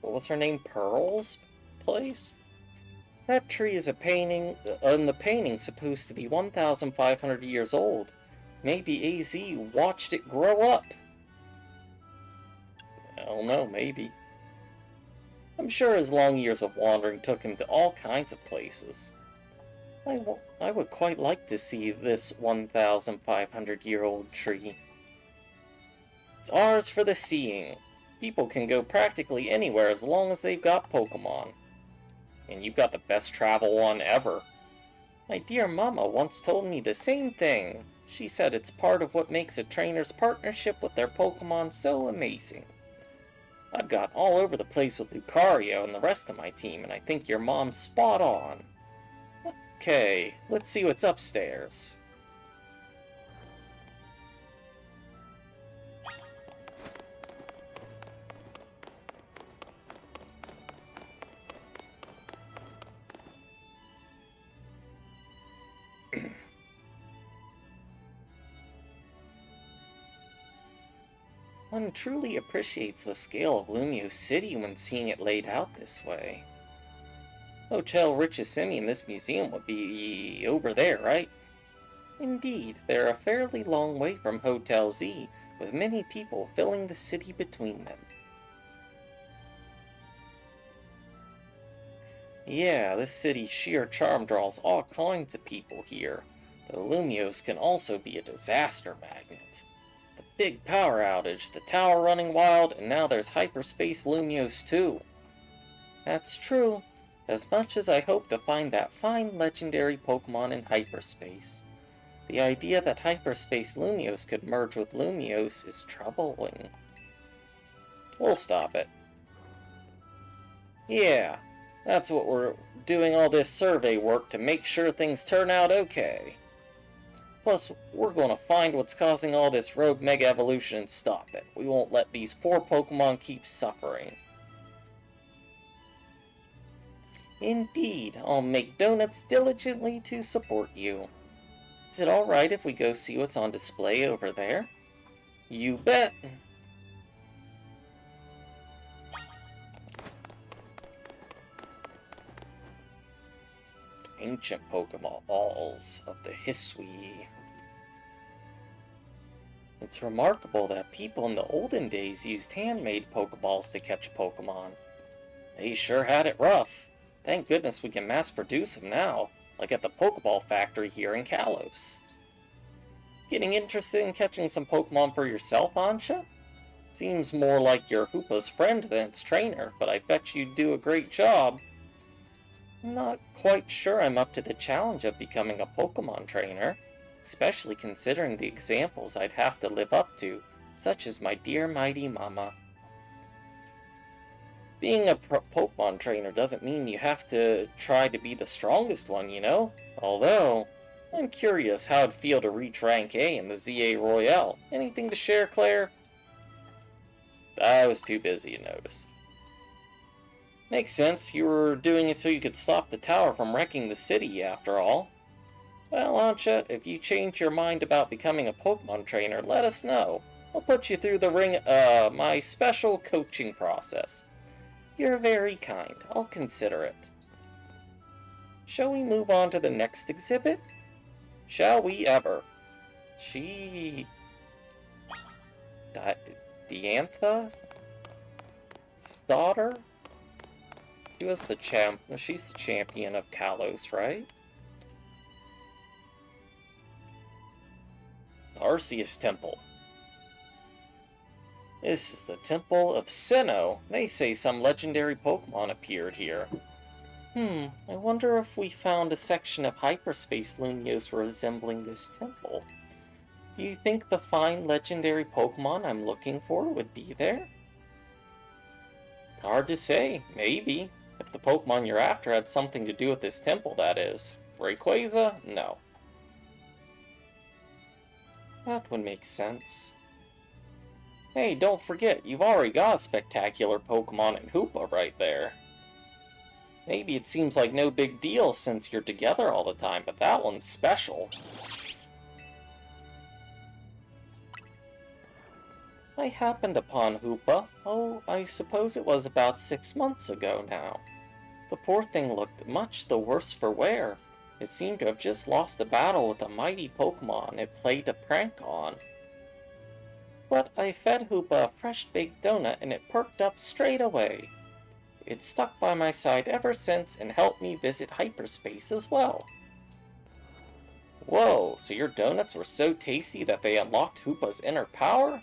what was her name? Pearl's place? That tree is a painting, and the painting's supposed to be 1,500 years old. Maybe AZ watched it grow up. I don't know, maybe. I'm sure his long years of wandering took him to all kinds of places. I would quite like to see this 1,500-year-old tree. It's ours for the seeing. People can go practically anywhere as long as they've got Pokemon. And you've got the best travel one ever. My dear mama once told me the same thing. She said it's part of what makes a trainer's partnership with their Pokemon so amazing. I've got all over the place with Lucario and the rest of my team, and I think your mom's spot on. Okay, let's see what's upstairs. One truly appreciates the scale of Lumio City when seeing it laid out this way. Hotel Richissime and this museum would be over there, right? Indeed, they're a fairly long way from Hotel Z, with many people filling the city between them. Yeah, this city's sheer charm draws all kinds of people here, though Lumios can also be a disaster magnet. Big power outage, the tower running wild, and now there's Hyperspace Lumiose too. That's true. As much as I hope to find that fine legendary Pokemon in hyperspace, the idea that Hyperspace Lumiose could merge with Lumiose is troubling. We'll stop it. Yeah, that's what we're doing all this survey work to make sure things turn out okay. Plus, we're gonna find what's causing all this rogue Mega Evolution and stop it. We won't let these poor Pokemon keep suffering. Indeed, I'll make donuts diligently to support you. Is it alright if we go see what's on display over there? You bet! Ancient Pokeballs of the Hisui. It's remarkable that people in the olden days used handmade Pokeballs to catch Pokemon. They sure had it rough. Thank goodness we can mass produce them now, like at the Pokeball factory here in Kalos. Getting interested in catching some Pokemon for yourself, Ansha? Seems more like you're Hoopa's friend than its trainer, but I bet you'd do a great job. I'm not quite sure I'm up to the challenge of becoming a Pokemon trainer, especially considering the examples I'd have to live up to, such as my dear mighty mama. Being a Pokemon trainer doesn't mean you have to try to be the strongest one, you know? Although, I'm curious how it'd feel to reach rank A in the ZA Royale. Anything to share, Claire? I was too busy to notice. Makes sense, you were doing it so you could stop the tower from wrecking the city, after all. Well, Ansha, if you change your mind about becoming a Pokemon trainer, let us know. I'll put you through my special coaching process. You're very kind. I'll consider it. Shall we move on to the next exhibit? Shall we ever? Diantha? Daughter? She's the champion of Kalos, right? Arceus Temple. This is the Temple of Sinnoh. They say some legendary Pokemon appeared here. I wonder if we found a section of Hyperspace Lumiose resembling this temple. Do you think the fine legendary Pokemon I'm looking for would be there? Hard to say. Maybe. If the Pokemon you're after had something to do with this temple, that is. Rayquaza? No. That would make sense. Hey, don't forget, you've already got a spectacular Pokemon in Hoopa right there. Maybe it seems like no big deal since you're together all the time, but that one's special. I happened upon Hoopa. Oh, I suppose it was about 6 months ago now. The poor thing looked much the worse for wear. It seemed to have just lost a battle with a mighty Pokemon it played a prank on. But I fed Hoopa a fresh-baked donut and it perked up straight away. It's stuck by my side ever since and helped me visit hyperspace as well. Whoa, so your donuts were so tasty that they unlocked Hoopa's inner power?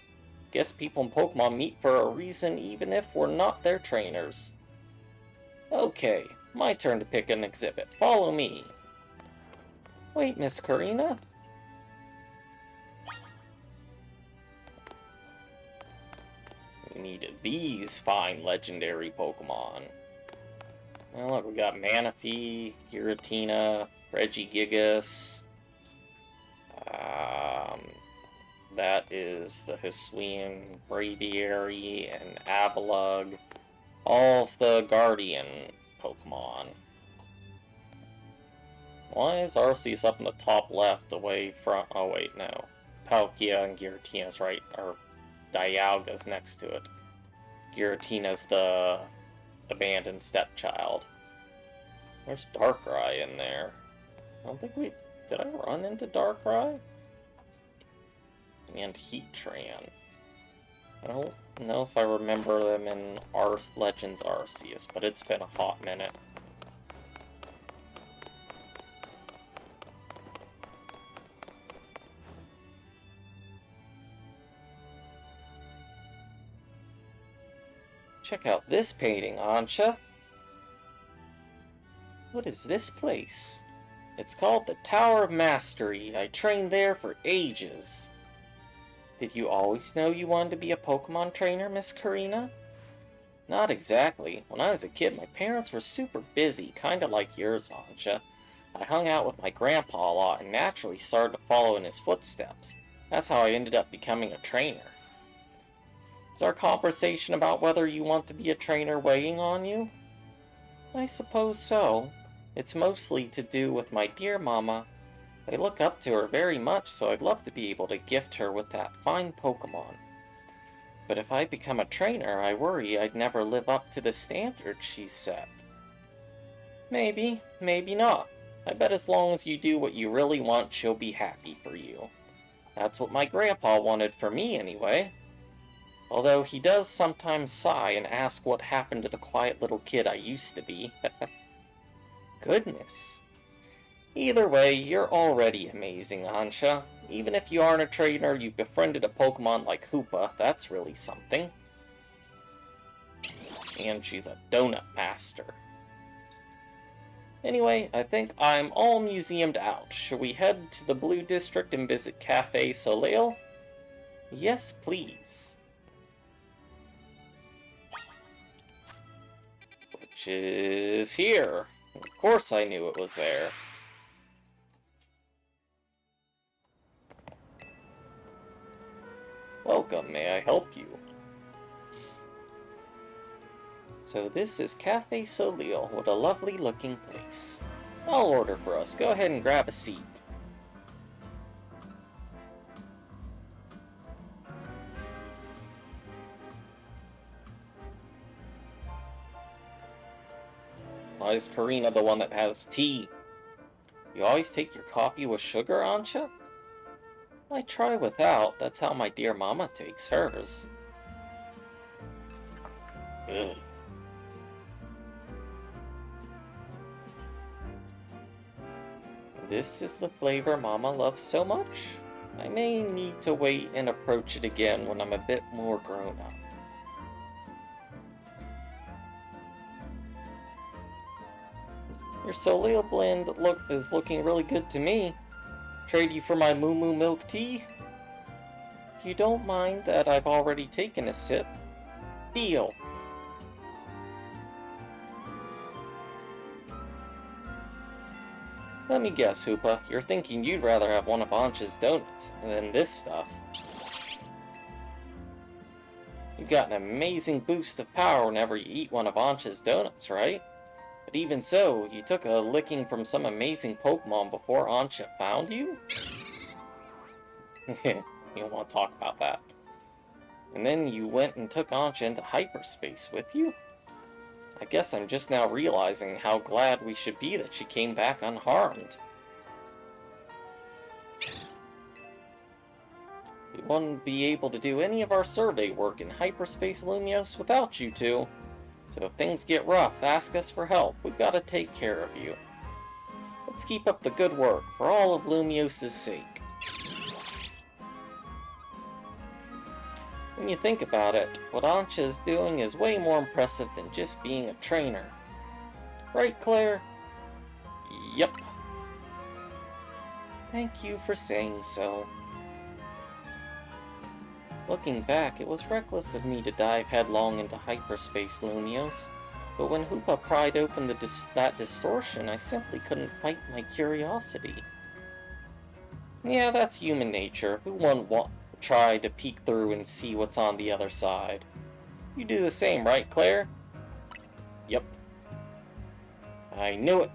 Guess people in Pokemon meet for a reason even if we're not their trainers. Okay, my turn to pick an exhibit. Follow me. Wait, Miss Karina? We needed these fine legendary Pokemon. Well, look, we got Manaphy, Giratina, Regigigas. That is the Hisuian Braviary and Avalugg. All of the Guardian Pokemon. Why is Arceus up in the top left away from... Oh wait, no. Palkia and Giratina's right, or Dialga's next to it. Giratina's the abandoned stepchild. There's Darkrai in there. I don't think we... Did I run into Darkrai? And Heatran. I don't know if I remember them in Legends Arceus, but it's been a hot minute. Check out this painting, Ancha. What is this place? It's called the Tower of Mastery. I trained there for ages. Did you always know you wanted to be a Pokemon trainer, Miss Karina? Not exactly. When I was a kid, my parents were super busy, kinda like yours, Ancha. I hung out with my grandpa a lot and naturally started to follow in his footsteps. That's how I ended up becoming a trainer. Is our conversation about whether you want to be a trainer weighing on you? I suppose so. It's mostly to do with my dear mama. I look up to her very much, so I'd love to be able to gift her with that fine Pokemon. But if I become a trainer, I worry I'd never live up to the standards she's set. Maybe, maybe not. I bet as long as you do what you really want, she'll be happy for you. That's what my grandpa wanted for me, anyway. Although he does sometimes sigh and ask what happened to the quiet little kid I used to be. Goodness. Either way, you're already amazing, Ancha. Even if you aren't a trainer, you've befriended a Pokemon like Hoopa. That's really something. And she's a donut master. Anyway, I think I'm all museumed out. Should we head to the Blue District and visit Cafe Soleil? Yes, please. Which is here. Of course I knew it was there. Welcome, may I help you? So this is Cafe Soleil, what a lovely looking place. I'll order for us. Go ahead and grab a seat. Why is Karina the one that has tea? You always take your coffee with sugar, Ancha? I try without. That's how my dear mama takes hers. Ugh. This is the flavor Mama loves so much. I may need to wait and approach it again when I'm a bit more grown up. Your Soleil blend is looking really good to me. Trade you for my Moo Moo milk tea? You don't mind that I've already taken a sip? Deal. Let me guess, Hoopa, you're thinking you'd rather have one of Ancha's donuts than this stuff. You got an amazing boost of power whenever you eat one of Ancha's donuts, right? But even so, you took a licking from some amazing Pokemon before Ancha found you? You don't want to talk about that. And then you went and took Ancha into hyperspace with you? I guess I'm just now realizing how glad we should be that she came back unharmed. We wouldn't be able to do any of our survey work in hyperspace, Lumiose, without you two. So if things get rough, ask us for help. We've got to take care of you. Let's keep up the good work, for all of Lumiose's sake. When you think about it, what Ancha is doing is way more impressive than just being a trainer. Right, Claire? Yep. Thank you for saying so. Looking back, it was reckless of me to dive headlong into hyperspace, Lumiose. But when Hoopa pried open that distortion, I simply couldn't fight my curiosity. Yeah, that's human nature. Who wouldn't try to peek through and see what's on the other side? You do the same, right, Claire? Yep. I knew it.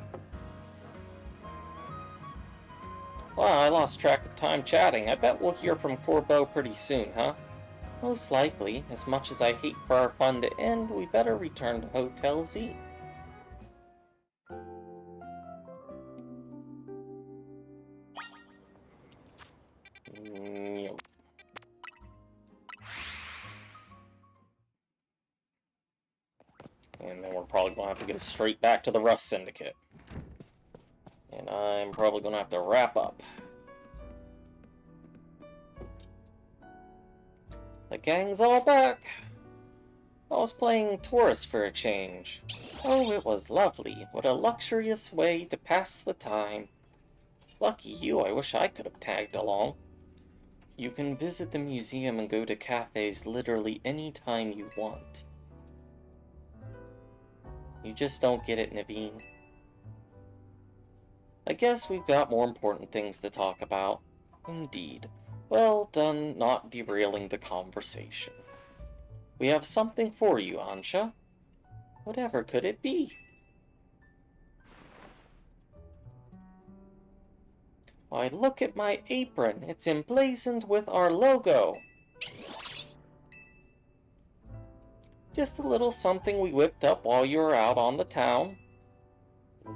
Well, I lost track of time chatting. I bet we'll hear from Corbeau pretty soon, huh? Most likely. As much as I hate for our fun to end, we better return to Hotel Z. Yep. And then we're probably going to have to go straight back to the Rust Syndicate. And I'm probably going to have to wrap up. The gang's all back! I was playing tourist for a change. Oh, it was lovely. What a luxurious way to pass the time. Lucky you, I wish I could have tagged along. You can visit the museum and go to cafes literally any time you want. You just don't get it, Naveen. I guess we've got more important things to talk about. Indeed. Well done not derailing the conversation. We have something for you, Ansha. Whatever could it be? Why, look at my apron. It's emblazoned with our logo. Just a little something we whipped up while you were out on the town.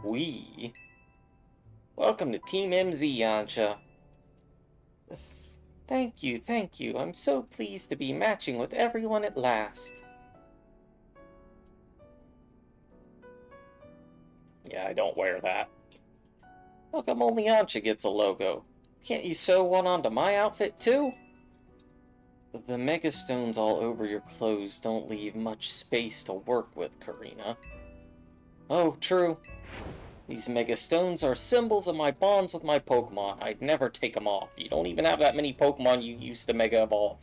We? Welcome to Team MZ, Ansha. Thank you, thank you. I'm so pleased to be matching with everyone at last. Yeah, I don't wear that. How come only Ansha gets a logo? Can't you sew one onto my outfit too? The megastones all over your clothes don't leave much space to work with, Karina. Oh, true. These megastones are symbols of my bonds with my Pokemon. I'd never take them off. You don't even have that many Pokemon you used to Mega Evolve.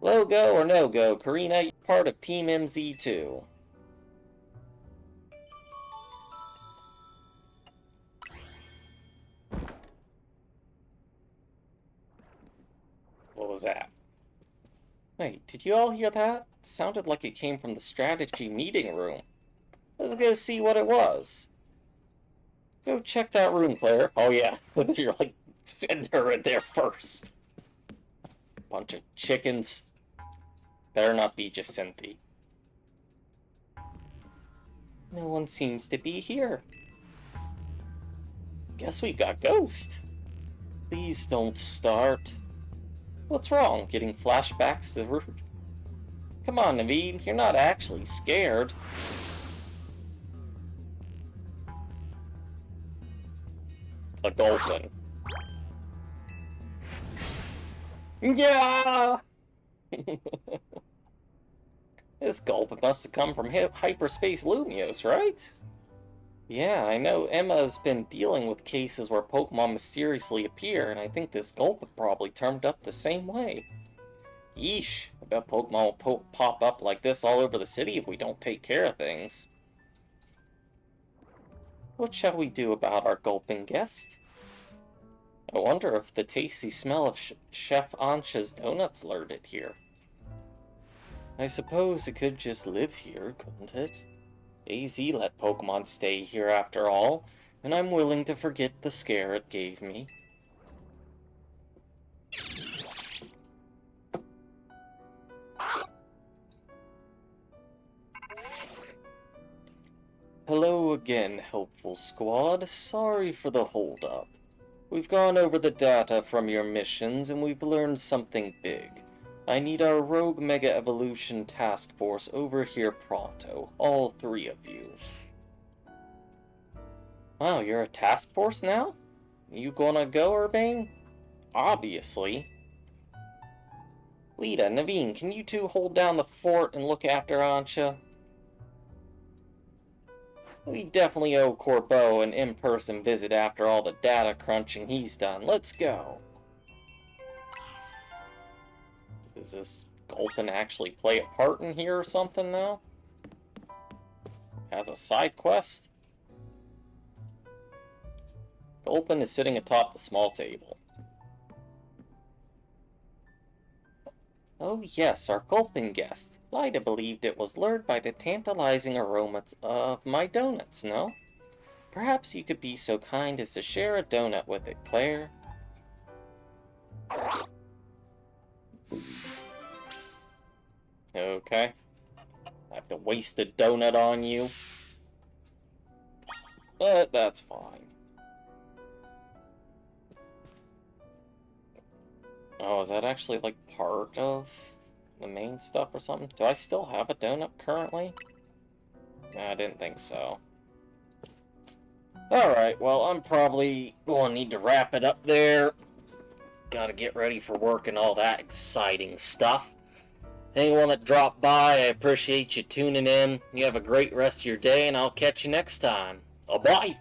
Logo or no go, Karina, you're part of Team MZ too. What was that? Wait, did you all hear that? Sounded like it came from the strategy meeting room. Let's go see what it was. Go check that room, Claire. Oh yeah, you're like, send her in there first. Bunch of chickens. Better not be Jacinthe. No one seems to be here. Guess we've got Ghost. Please don't start. What's wrong? Getting flashbacks to the... Come on, Naveed, you're not actually scared. A Gulpin. Yeah! This Gulpin must have come from Hyperspace Lumiose, right? Yeah, I know Emma's been dealing with cases where Pokemon mysteriously appear, and I think this Gulpin probably turned up the same way. Yeesh, I bet Pokemon will pop up like this all over the city if we don't take care of things. What shall we do about our Gulpin guest? I wonder if the tasty smell of Chef Ansha's donuts lured it here. I suppose it could just live here, couldn't it? AZ let Pokemon stay here after all, and I'm willing to forget the scare it gave me. Hello again, helpful squad. Sorry for the hold-up. We've gone over the data from your missions, and we've learned something big. I need our Rogue Mega Evolution Task Force over here pronto, all 3 of you. Wow, you're a task force now? You gonna go, Urbane? Obviously. Lita, Naveen, can you two hold down the fort and look after Ansha? We definitely owe Corbeau an in-person visit after all the data crunching he's done. Let's go. Does this Gulpin actually play a part in here or something now? Has a side quest? Gulpin is sitting atop the small table. Oh yes, our Gulpin guest. Lida believed it was lured by the tantalizing aromas of my donuts, no? Perhaps you could be so kind as to share a donut with it, Claire. Okay. I have to waste a donut on you. But that's fine. Oh, is that actually, like, part of the main stuff or something? Do I still have a donut currently? Nah, I didn't think so. Alright, well, I'm probably going to need to wrap it up there. Gotta get ready for work and all that exciting stuff. Anyone that dropped by, I appreciate you tuning in. You have a great rest of your day, and I'll catch you next time. Bye!